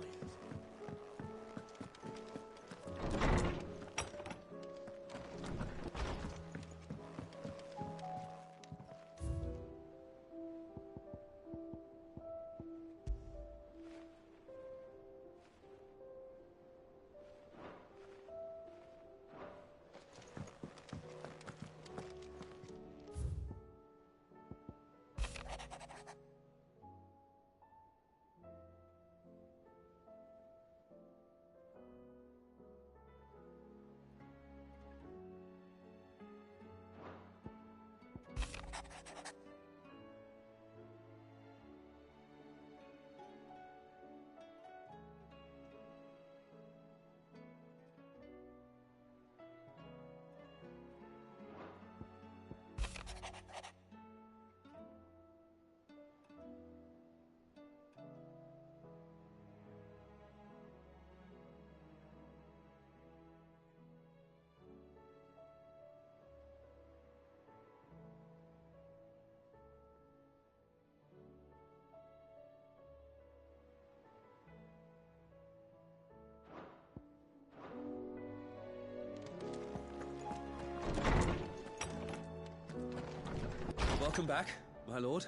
S15: Welcome back, my lord.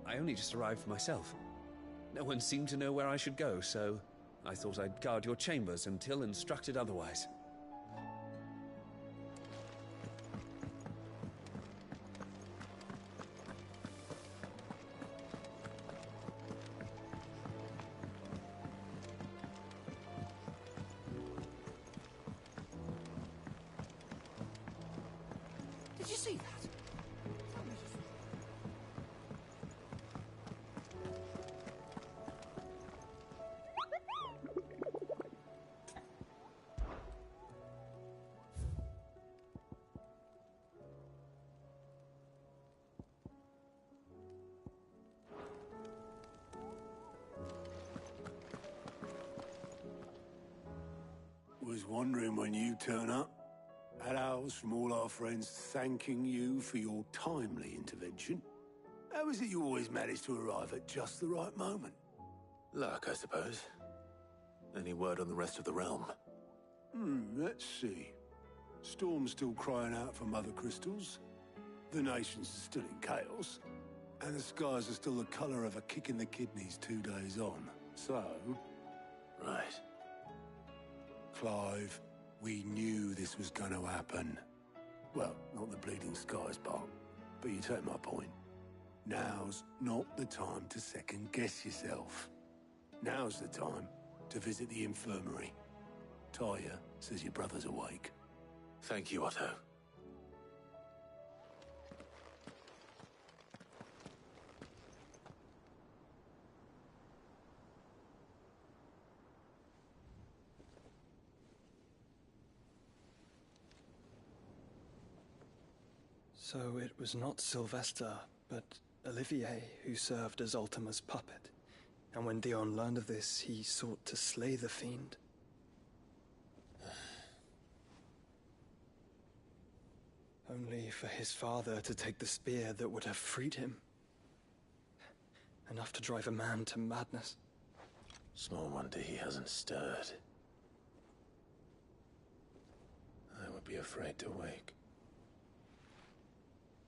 S15: I only just arrived myself. No one seemed to know where I should go, so I thought I'd guard your chambers until instructed otherwise.
S11: Did you see that?
S18: was wondering when you turn up. Had owls from all our friends thanking you for your timely intervention. How is it you always manage to arrive at just the right moment?
S3: Luck, I suppose. Any word on the rest of the realm?
S18: Let's see. Storm's still crying out for mother crystals. The nations are still in chaos. And the skies are still the color of a kick in the kidneys 2 days on. So...
S3: Right.
S18: Clive, we knew this was going to happen. Well, not the bleeding skies part, but you take my point. Now's not the time to second-guess yourself. Now's the time to visit the infirmary. Taya says your brother's awake.
S3: Thank you, Otto.
S19: So it was not Sylvester, but Olivier who served as Ultima's puppet. And when Dion learned of this, he sought to slay the fiend. Only for his father to take the spear that would have freed him. Enough to drive a man to madness.
S3: Small wonder he hasn't stirred. I would be afraid to wake.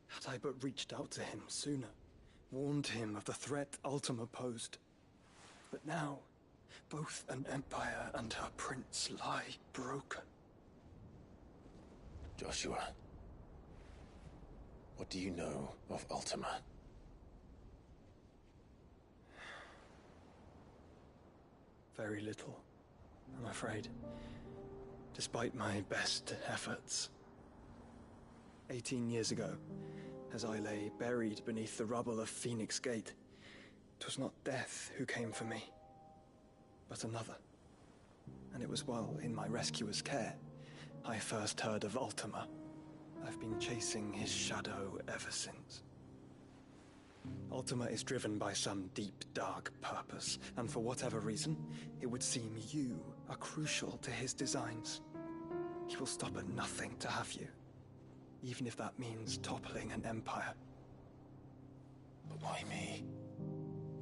S19: Had I but reached out to him sooner, warned him of the threat Ultima posed. But now, both an empire and her prince lie broken.
S3: Joshua, what do you know of Ultima?
S19: Very little, I'm afraid. Despite my best efforts. 18 years ago, as I lay buried beneath the rubble of Phoenix Gate, 'twas not death who came for me, but another. And it was while in my rescuer's care, I first heard of Ultima. I've been chasing his shadow ever since. Ultima is driven by some deep, dark purpose, and for whatever reason, it would seem you are crucial to his designs. He will stop at nothing to have you, even if that means toppling an empire.
S3: But why me?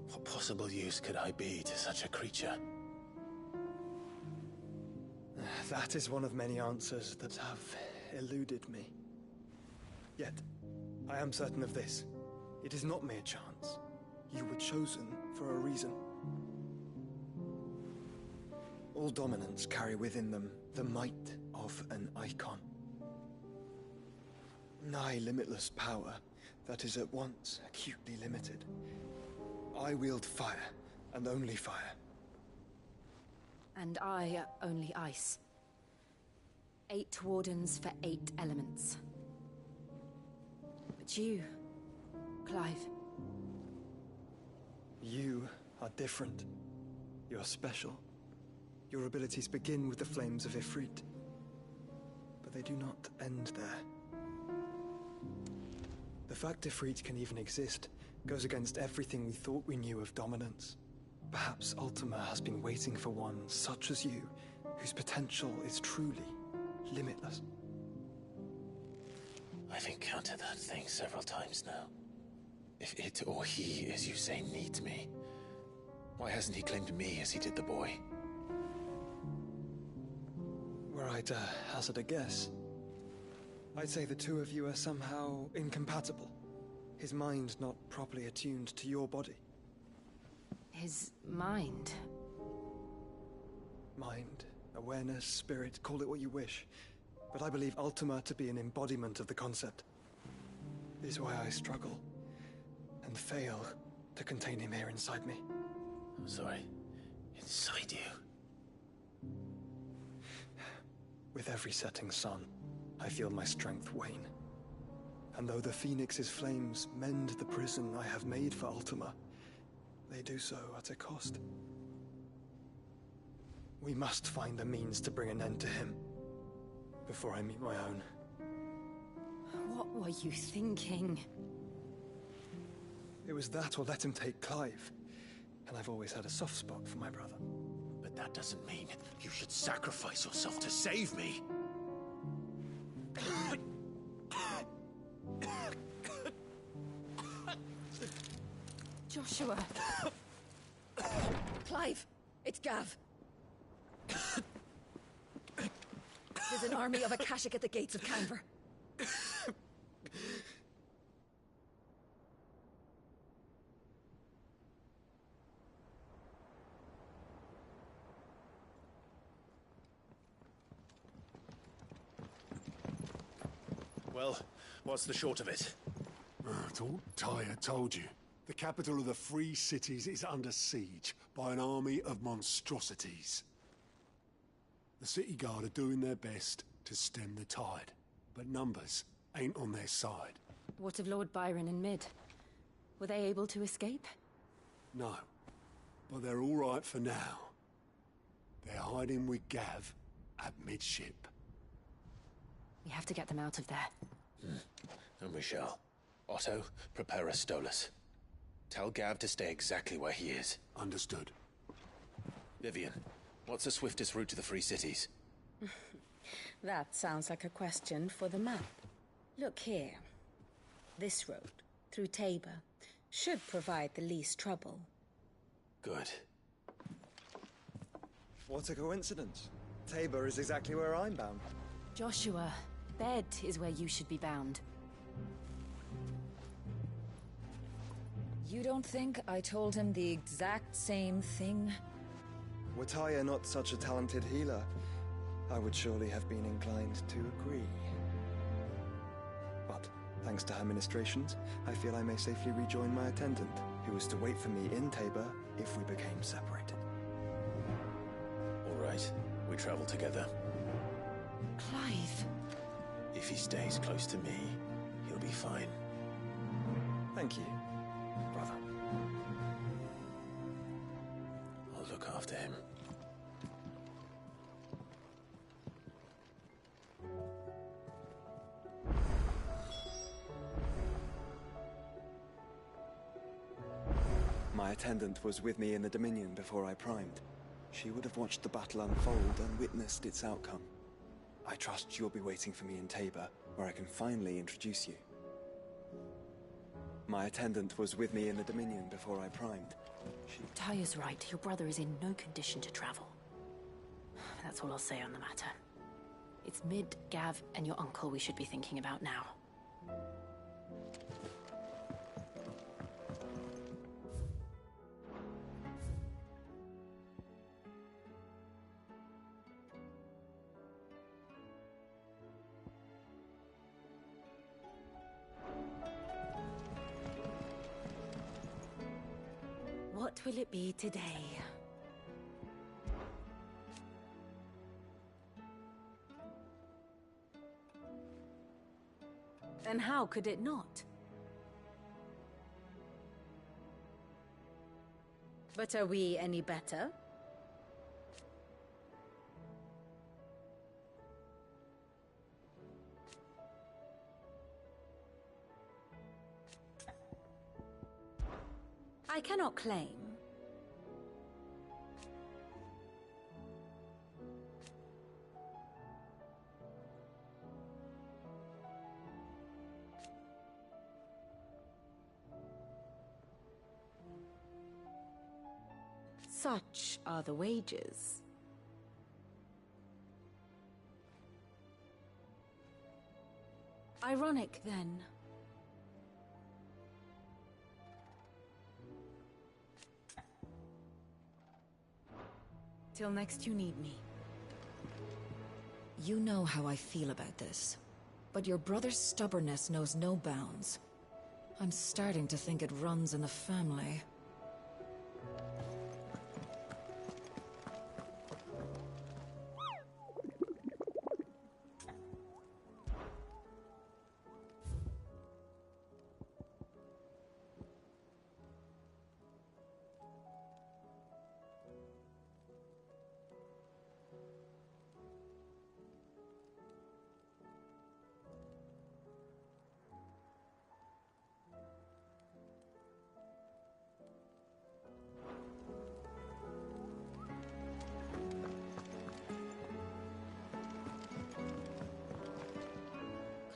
S3: What possible use could I be to such a creature?
S19: That is one of many answers that have eluded me. Yet, I am certain of this. It is not mere chance. You were chosen for a reason. All dominants carry within them the might of an icon. Nigh limitless power that is at once acutely limited. I wield fire, and only fire.
S4: And I only ice. 8 wardens for 8 elements. But you, Clive.
S19: You are different. You're special. Your abilities begin with the flames of Ifrit. But they do not end there. The fact Ifrit can even exist goes against everything we thought we knew of dominance. Perhaps Ultima has been waiting for one such as you, whose potential is truly limitless.
S3: I've encountered that thing several times now. If it or he, as you say, needs me, why hasn't he claimed me as he did the boy?
S19: Were I to hazard a guess, I'd say the two of you are somehow incompatible. His mind not properly attuned to your body.
S4: His mind?
S19: Mind, awareness, spirit, call it what you wish. But I believe Ultima to be an embodiment of the concept. This is why I struggle and fail to contain him here inside me.
S3: I'm sorry. Inside you?
S19: With every setting sun, I feel my strength wane. And though the Phoenix's flames mend the prison I have made for Ultima, they do so at a cost. We must find a means to bring an end to him before I meet my own.
S4: What were you thinking?
S19: It was that or let him take Clive. And I've always had a soft spot for my brother.
S3: But
S20: That doesn't mean you should sacrifice yourself to save me.
S6: Joshua. Clive, it's Gav. There's an army of Akashic at the gates of Canver.
S20: Well, what's the short of it?
S18: I thought Tyre told you. The capital of the Free Cities is under siege by an army of monstrosities. The City Guard are doing their best to stem the tide, but numbers ain't on their side.
S4: What of Lord Byron and Mid? Were they able to escape?
S18: No, but they're all right for now. They're hiding with Gav at midship.
S4: We have to get them out of there.
S20: And we shall. Otto, prepare a Stolas. Tell Gav to stay exactly where he is.
S18: Understood.
S20: Vivian, what's the swiftest route to the Free Cities?
S16: That sounds like a question for the map. Look here. This road, through Tabor, should provide the least trouble.
S20: Good.
S19: What a coincidence. Tabor is exactly where I'm bound.
S4: Joshua, bed is where you should be bound.
S21: You don't think I told him the exact same thing?
S19: Were Tyre not such a talented healer, I would surely have been inclined to agree. But, thanks to her ministrations, I feel I may safely rejoin my attendant, who was to wait for me in Tabor if we became separated.
S20: All right, we travel together.
S4: Clive.
S20: If he stays close to me, he'll be fine.
S19: Thank you, brother.
S20: I'll look after him.
S19: My attendant was with me in the Dominion before I primed. She would have watched the battle unfold and witnessed its outcome. I trust you'll be waiting for me in Tabor, where I can finally introduce you. My attendant was with me in the Dominion before I primed.
S4: Tyre's right. Your brother is in no condition to travel. That's all I'll say on the matter. It's Mid, Gav, and your uncle we should be thinking about now. What will it be today? And how could it not? But are we any better? I cannot claim. Such are the wages. Ironic, then. Till next you need me.
S21: You know how I feel about this, but your brother's stubbornness knows no bounds. I'm starting to think it runs in the family.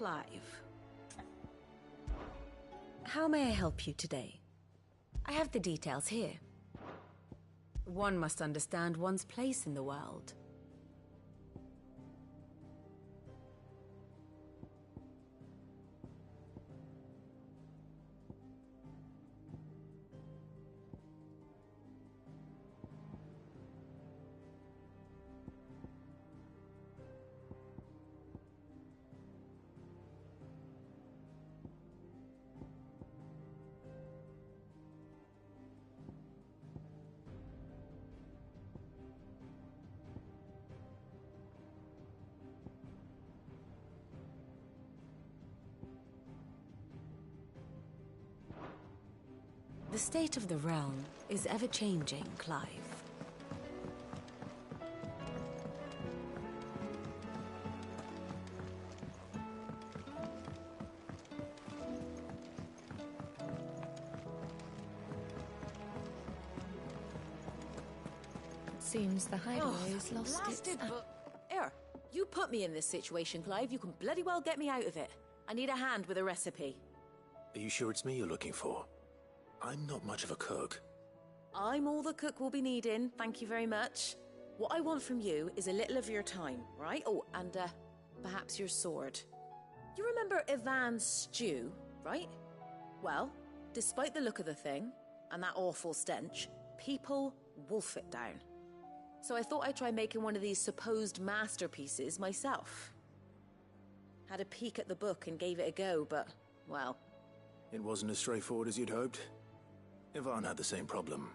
S16: Clive. How may I help you today? I have the details here. One must understand one's place in the world. The state of the realm is ever-changing, Clive.
S21: It seems the hideaway's lost
S8: blasted
S21: its...
S8: Here, you put me in this situation, Clive. You can bloody well get me out of it. I need a hand with a recipe.
S20: Are you sure it's me you're looking for? I'm not much of a cook.
S8: I'm all the cook will be needing, thank you very much. What I want from you is a little of your time, right? Oh, and perhaps your sword. You remember Ivan's stew, right? Well, despite the look of the thing, and that awful stench, people wolf it down. So I thought I'd try making one of these supposed masterpieces myself. Had a peek at the book and gave it a go, but, well...
S20: It wasn't as straightforward as you'd hoped? Ivan had the same problem.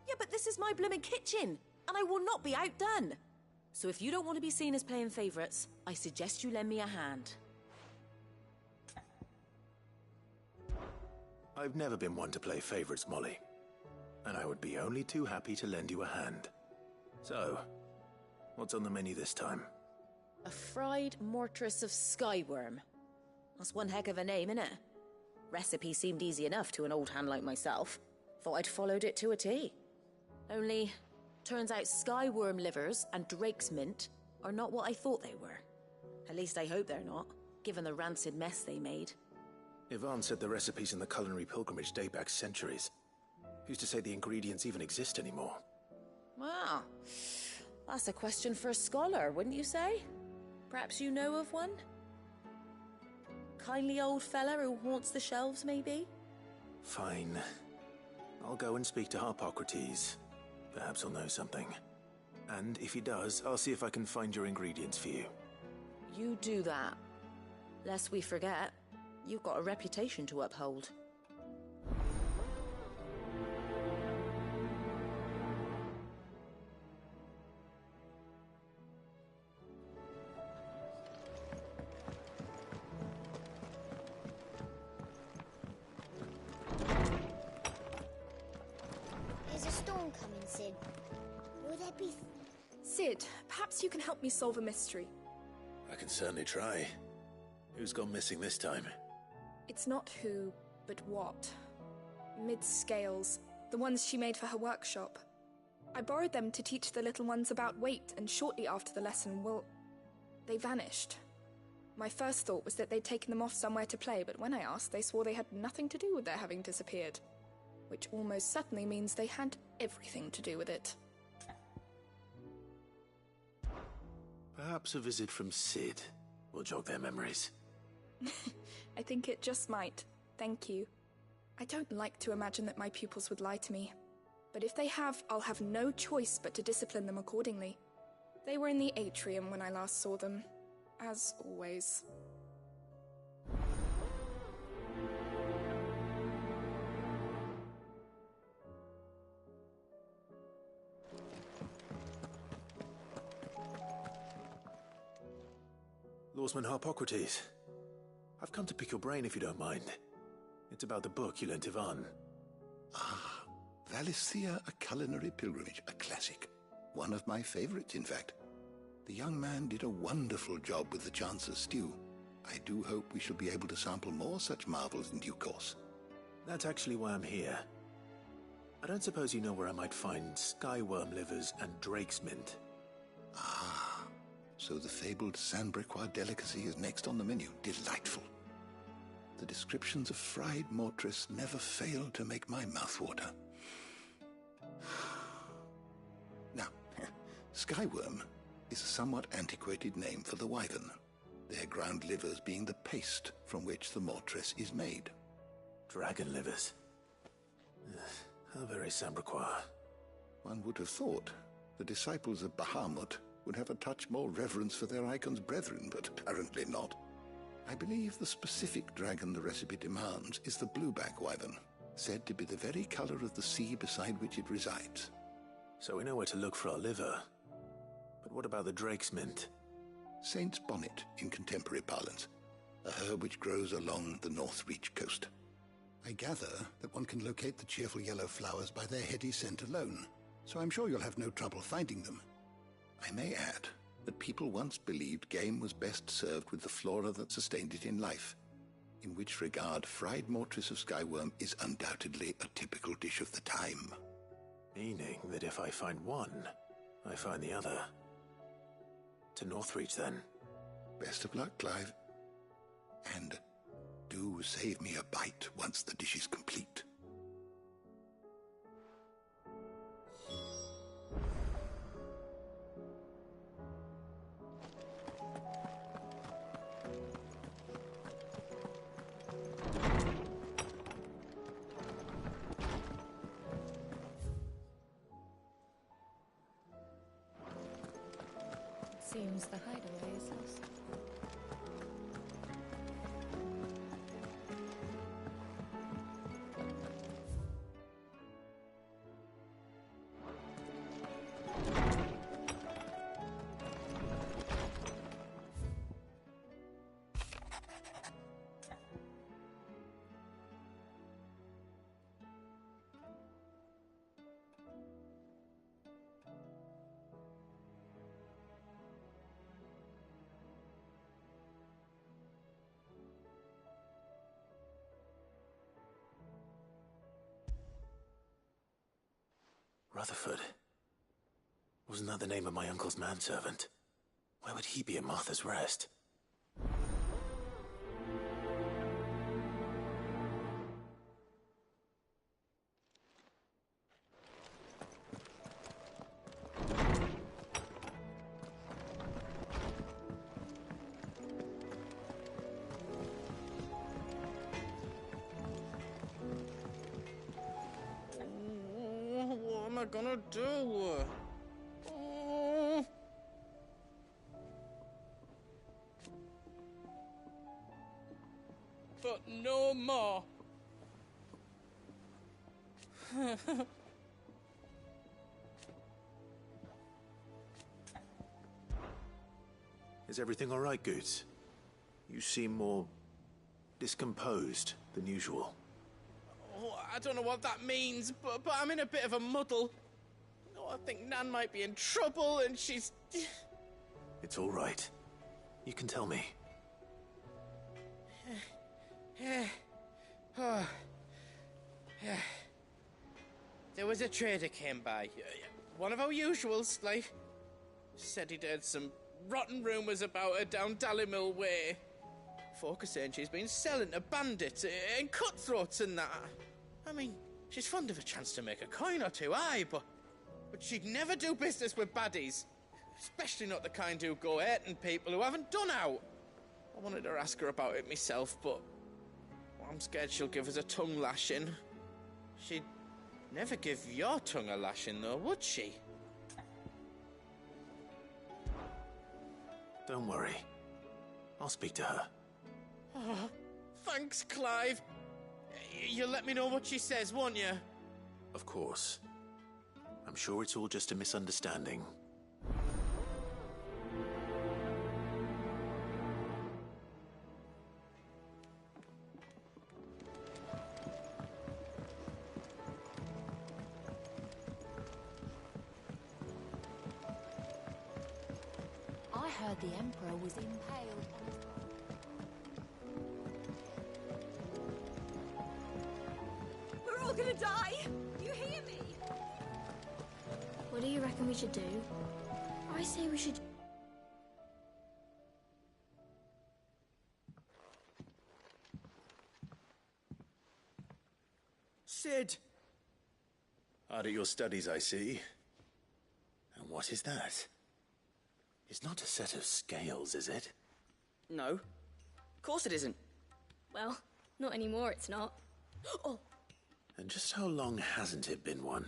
S8: Yeah, but this is my blooming kitchen, and I will not be outdone. So if you don't want to be seen as playing favorites, I suggest you lend me a hand.
S20: I've never been one to play favorites, Molly. And I would be only too happy to lend you a hand. So, what's on the menu this time?
S8: A fried mortress of skyworm. That's one heck of a name, innit? Recipe seemed easy enough to an old hand like myself. Thought I'd followed it to a T. Only, turns out skyworm livers and drake's mint are not what I thought they were. At least I hope they're not, given the rancid mess they made.
S20: Ivan said the recipes in the culinary pilgrimage date back centuries. Who's to say the ingredients even exist anymore?
S8: Wow. That's a question for a scholar, wouldn't you say? Perhaps you know of one? Kindly old fella who haunts the shelves, maybe?
S20: Fine. I'll go and speak to Harpocrates. Perhaps he'll know something. And if he does, I'll see if I can find your ingredients for you.
S8: You do that. Lest we forget, you've got a reputation to uphold.
S9: Sid. Will there be...
S22: Sid, perhaps you can help me solve a mystery.
S3: I can certainly try. Who's gone missing this time?
S22: It's not who, but what. Mid-scales, the ones she made for her workshop. I borrowed them to teach the little ones about weight, and shortly after the lesson, they vanished. My first thought was that they'd taken them off somewhere to play, but when I asked, they swore they had nothing to do with their having disappeared. Which almost certainly means they had everything to do with it.
S20: Perhaps a visit from Sid will jog their memories.
S22: I think it just might. Thank you. I don't like to imagine that my pupils would lie to me. But if they have, I'll have no choice but to discipline them accordingly. They were in the atrium when I last saw them. As always.
S20: Lawsman Harpocrates. I've come to pick your brain if you don't mind. It's about the book you lent Ivan.
S23: Ah, Valicia, A Culinary Pilgrimage, a classic. One of my favorites, in fact. The young man did a wonderful job with the Chance's stew. I do hope we shall be able to sample more such marvels in due course.
S20: That's actually why I'm here. I don't suppose you know where I might find skyworm livers and drake's mint.
S23: Ah, So the fabled Sandbricois delicacy is next on the menu. Delightful. The descriptions of fried mortress never fail to make my mouth water. Now, skyworm is a somewhat antiquated name for the wyvern, their ground livers being the paste from which the mortress is made.
S20: Dragon livers. How very Sandbricois.
S23: One would have thought the disciples of Bahamut would have a touch more reverence for their icon's brethren, but apparently not. I believe the specific dragon the recipe demands is the blueback wyvern, said to be the very color of the sea beside which it resides.
S20: So we know where to look for our liver. But what about the drake's mint?
S23: Saint's bonnet in contemporary parlance, a herb which grows along the North Reach coast. I gather that one can locate the cheerful yellow flowers by their heady scent alone, so I'm sure you'll have no trouble finding them. I may add that people once believed game was best served with the flora that sustained it in life, in which regard fried mortress of skyworm is undoubtedly a typical dish of the time.
S20: Meaning that if I find one, I find the other. To Northreach, then.
S23: Best of luck, Clive. And do save me a bite once the dish is complete.
S16: Seems the hideaway is lost.
S20: Rutherford. Wasn't that the name of my uncle's manservant? Why would he be at Martha's Rest?
S2: What am I gonna do? Oh. But no more.
S20: Is everything all right, Goots? You seem more discomposed than usual.
S2: Oh, I don't know what that means, but I'm in a bit of a muddle. Oh, I think Nan might be in trouble, and she's...
S20: It's all right. You can tell me.
S2: There was a trader came by. One of our usuals, like. Said he'd heard some rotten rumours about her down Dalimil way. Folk are saying she's been selling to bandits and cutthroats and that. I mean, she's fond of a chance to make a coin or two, aye, but she'd never do business with baddies. Especially not the kind who go hurting people who haven't done out. I wanted to ask her about it myself, but I'm scared she'll give us a tongue lashing. She'd never give your tongue a lashing, though, would she?
S20: Don't worry. I'll speak to her.
S2: Oh, thanks, Clive. You'll let me know what she says, won't you?
S20: Of course. I'm sure it's all just a misunderstanding.
S4: I heard the Emperor was impaled on his...
S8: We're all gonna die! You hear me?
S9: What do you reckon we should do? I say we should...
S10: Sid!
S3: Hard at your studies, I see. And what is that? It's not a set of scales, is it?
S10: No. Of course it isn't.
S12: Well, not anymore, it's not. Oh!
S3: And just how long hasn't it been one?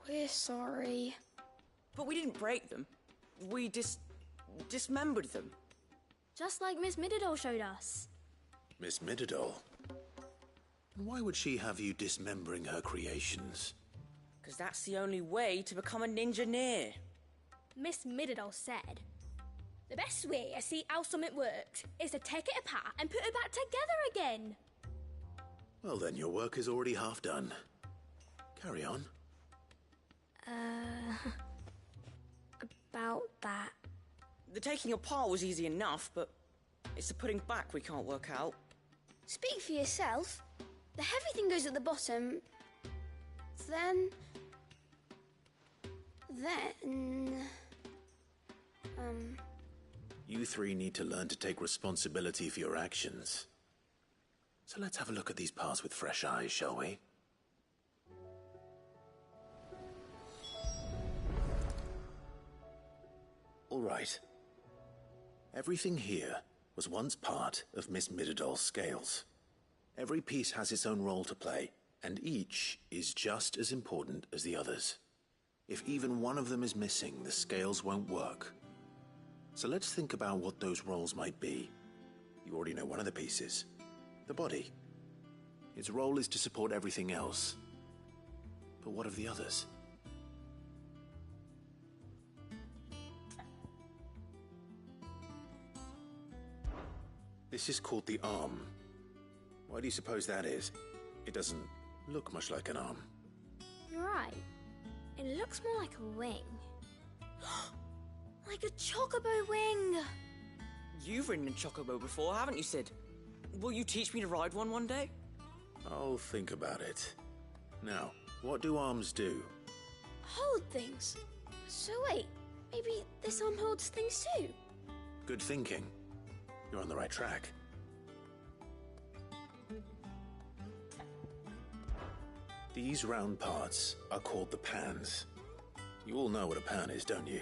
S12: We're sorry.
S10: But we didn't break them. We dismembered them.
S12: Just like Miss Mididol showed us.
S3: Miss Mididol? Why would she have you dismembering her creations?
S10: Because that's the only way to become a ninja-neer.
S12: Miss Mididol said, the best way to see how something works is to take it apart and put it back together again.
S3: Well then, your work is already half done. Carry on.
S12: About that.
S10: The taking apart was easy enough, but it's the putting back we can't work out.
S12: Speak for yourself. The heavy thing goes at the bottom. Then...
S3: You three need to learn to take responsibility for your actions. So let's have a look at these parts with fresh eyes, shall we? All right. Everything here was once part of Miss Mididol's scales. Every piece has its own role to play, and each is just as important as the others. If even one of them is missing, the scales won't work. So let's think about what those roles might be. You already know one of the pieces. The body. Its role is to support everything else. But what of the others? This is called the arm. Why do you suppose that is? It doesn't look much like an arm.
S12: You're right. It looks more like a wing. Like a chocobo wing!
S10: You've ridden a chocobo before, haven't you, Sid? Will you teach me to ride one day?
S3: I'll think about it. Now, what do arms do?
S12: Hold things. So wait, maybe this arm holds things too?
S3: Good thinking. You're on the right track. These round parts are called the pans. You all know what a pan is, don't you?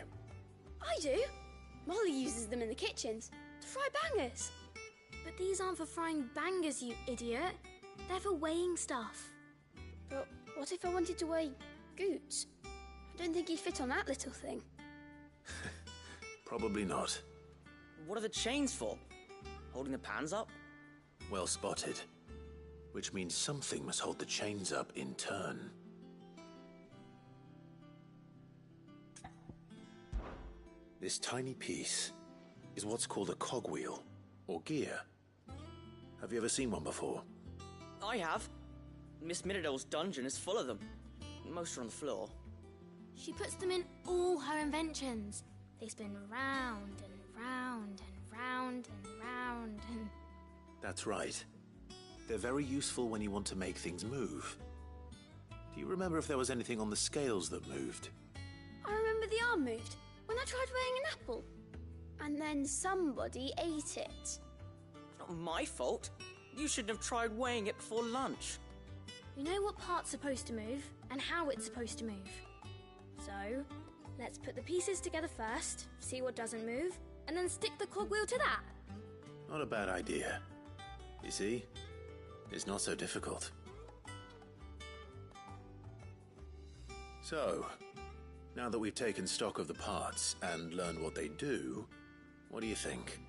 S12: I do. Molly uses them in the kitchens to fry bangers. But these aren't for frying bangers, you idiot. They're for weighing stuff. But what if I wanted to weigh goods? I don't think he'd fit on that little thing.
S3: Probably not.
S10: What are the chains for? Holding the pans up?
S3: Well spotted. Which means something must hold the chains up in turn. This tiny piece is what's called a cogwheel, or gear. Have you ever seen one before?
S10: I have. Miss Mididol's dungeon is full of them. Most are on the floor.
S12: She puts them in all her inventions. They spin round and round and round and round and...
S3: That's right. They're very useful when you want to make things move. Do you remember if there was anything on the scales that moved?
S12: I remember the arm moved when I tried weighing an apple. And then somebody ate it.
S10: It's not my fault. You shouldn't have tried weighing it before lunch.
S12: You know what part's supposed to move and how it's supposed to move. So, let's put the pieces together first, see what doesn't move, and then stick the cogwheel to that.
S3: Not a bad idea. You see? It's not so difficult. So, now that we've taken stock of the parts and learned what they do, what do you think?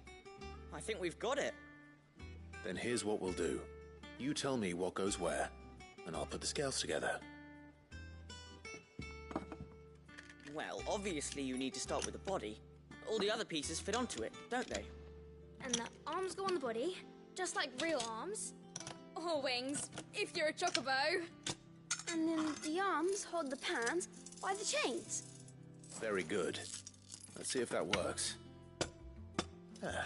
S10: I think we've got it.
S3: Then here's what we'll do. You tell me what goes where, and I'll put the scales together.
S10: Well, obviously you need to start with the body. All the other pieces fit onto it, don't they?
S12: And the arms go on the body, just like real arms. Or wings, if you're a chocobo. And then the arms hold the pans by the chains.
S3: Very good. Let's see if that works. There.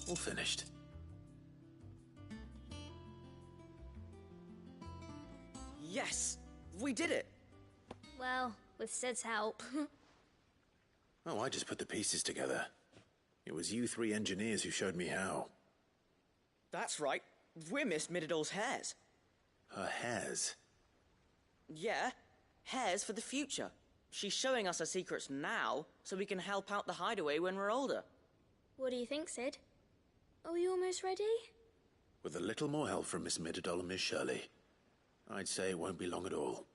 S3: All finished.
S10: Yes! We did it!
S12: Well, with Sid's help.
S3: Oh, I just put the pieces together. It was you three engineers who showed me how.
S10: That's right. We're Miss Mididol's hares.
S20: Her hairs.
S10: Yeah, hairs for the future. She's showing us her secrets now, so we can help out the hideaway when we're older.
S12: What do you think, Sid? Are we almost ready?
S3: With a little more help from Miss Midadol and Miss Shirley, I'd say it won't be long at all.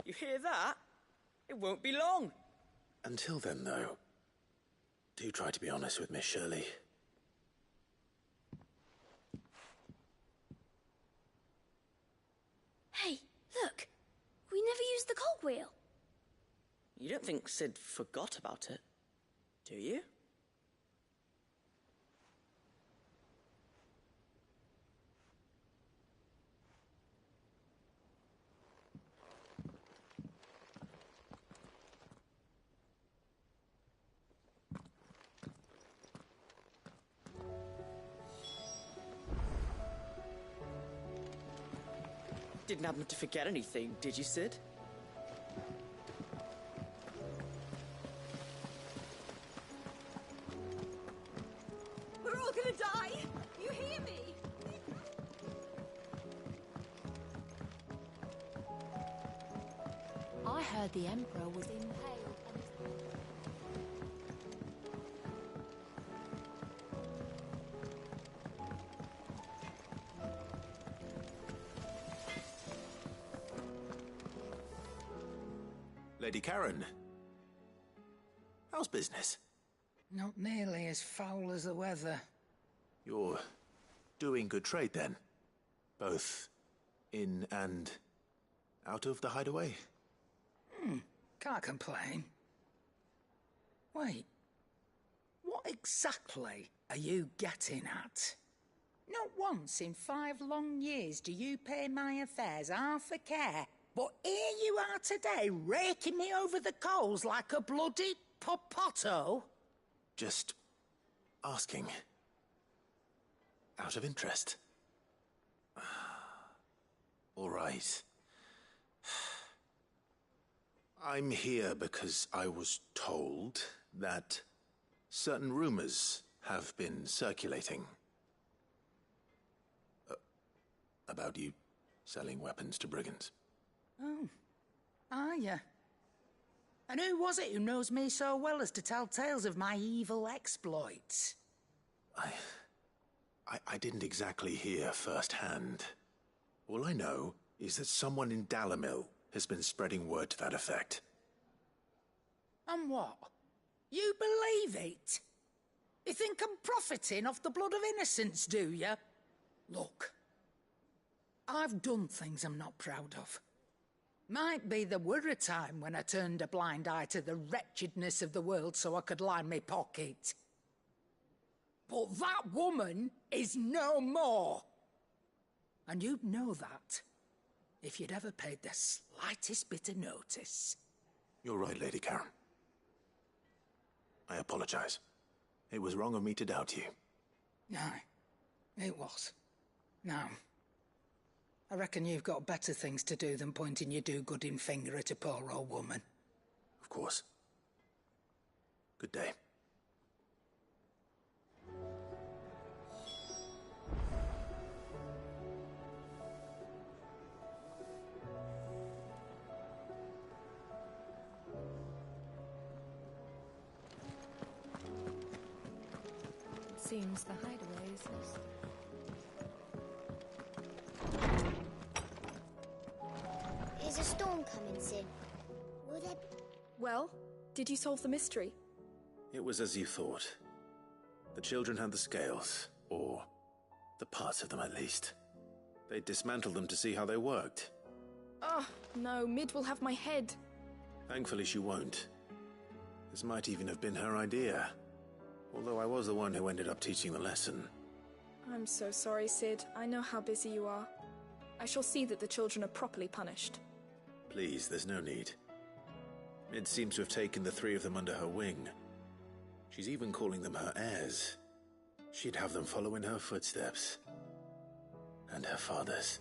S10: You hear that? It won't be long.
S3: Until then, though, do try to be honest with Miss Shirley.
S12: Hey, look! We never used the cogwheel.
S10: You don't think Sid forgot about it, do you? Didn't happen to forget anything, did you, Sid?
S8: We're all gonna die! You hear me?
S1: I heard the Emperor was impaled.
S3: Lady Karen, how's business?
S13: Not nearly as foul as the weather.
S3: You're doing good trade, then? Both in and out of the hideaway?
S13: Can't complain. Wait, what exactly are you getting at? Not once in 5 long years do you pay my affairs half a care, but here you are today, raking me over the coals like a bloody popoto?
S3: Just asking. Out of interest. All right. I'm here because I was told that certain rumors have been circulating. About you selling weapons to brigands.
S13: Oh, are you? And who was it who knows me so well as to tell tales of my evil exploits?
S3: I didn't exactly hear firsthand. All I know is that someone in Dalimil has been spreading word to that effect.
S13: And what? You believe it? You think I'm profiting off the blood of innocents, do you? Look, I've done things I'm not proud of. Might be there were a time when I turned a blind eye to the wretchedness of the world so I could line my pocket. But that woman is no more. And you'd know that if you'd ever paid the slightest bit of notice.
S3: You're right, Lady Karen. I apologize. It was wrong of me to doubt you.
S13: Aye, it was. Now, I reckon you've got better things to do than pointing your do-gooding finger at a poor old woman.
S3: Of course. Good day.
S1: Seems the hideaway is this.
S9: Is a storm coming, Sid? Will there...
S22: Well, did you solve the mystery?
S3: It was as you thought. The children had the scales, or the parts of them at least. They dismantled them to see how they worked.
S22: Oh, no, Mid will have my head.
S3: Thankfully she won't. This might even have been her idea. Although I was the one who ended up teaching the lesson.
S22: I'm so sorry, Sid. I know how busy you are. I shall see that the children are properly punished.
S3: Please, there's no need. Mid seems to have taken the 3 of them under her wing. She's even calling them her heirs. She'd have them follow in her footsteps. And her father's.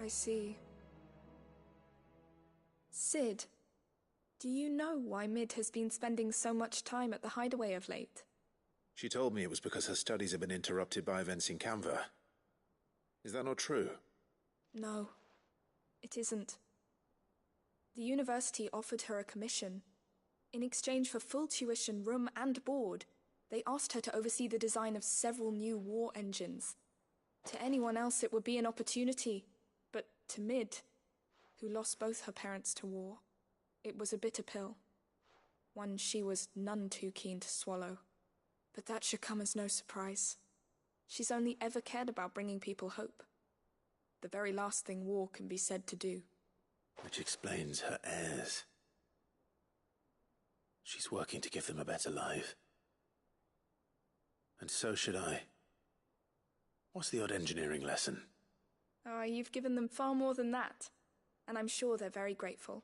S22: I see. Sid, do you know why Mid has been spending so much time at the hideaway of late?
S3: She told me it was because her studies have been interrupted by events in Canva. Is that not true?
S22: No, it isn't. The university offered her a commission. In exchange for full tuition, room and board, they asked her to oversee the design of several new war engines. To anyone else it would be an opportunity, but to Mid, who lost both her parents to war, it was a bitter pill. One she was none too keen to swallow. But that should come as no surprise. She's only ever cared about bringing people hope. The very last thing war can be said to do.
S3: Which explains her heirs. She's working to give them a better life. And so should I. What's the odd engineering lesson?
S22: Oh, you've given them far more than that. And I'm sure they're very grateful.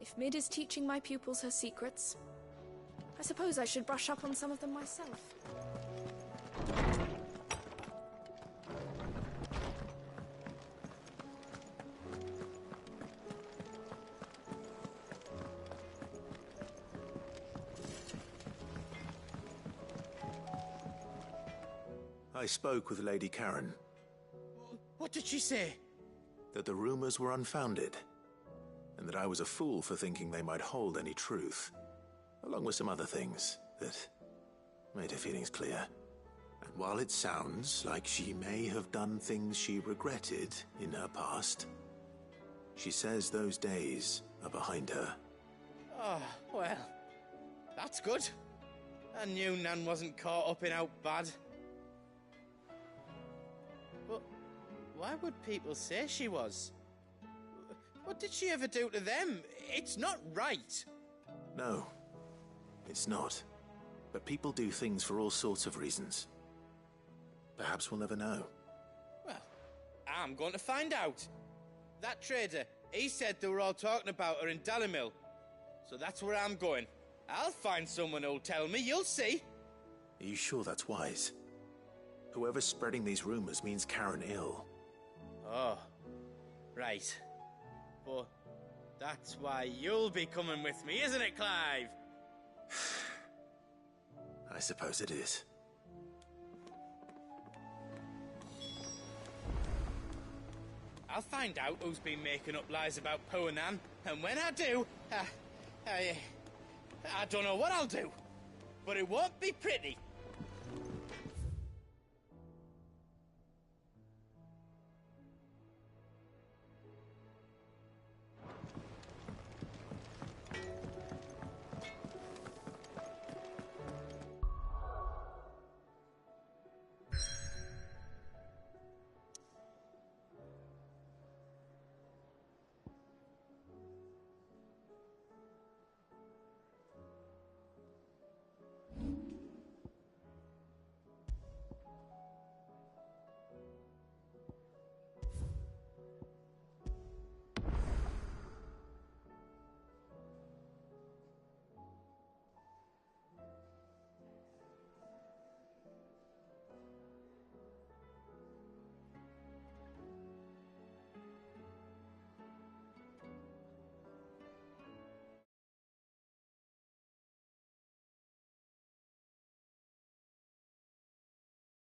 S22: If Mid is teaching my pupils her secrets, I suppose I should brush up on some of them myself.
S3: I spoke with Lady Karen.
S2: What did she say?
S3: That the rumors were unfounded, and that I was a fool for thinking they might hold any truth, along with some other things that made her feelings clear. And while it sounds like she may have done things she regretted in her past, she says those days are behind her.
S2: Oh, well, that's good. I knew Nan wasn't caught up in out bad. But why would people say she was? What did she ever do to them? It's not right.
S3: No, it's not. But people do things for all sorts of reasons. Perhaps we'll never know.
S2: Well, I'm going to find out. That trader, he said they were all talking about her in Dalimil. So that's where I'm going. I'll find someone who'll tell me, you'll see.
S3: Are you sure that's wise? Whoever's spreading these rumors means Karen ill.
S2: Oh, right. But that's why you'll be coming with me, isn't it, Clive?
S3: I suppose it is.
S2: I'll find out who's been making up lies about Poe and Nan, and when I do, I don't know what I'll do, but it won't be pretty.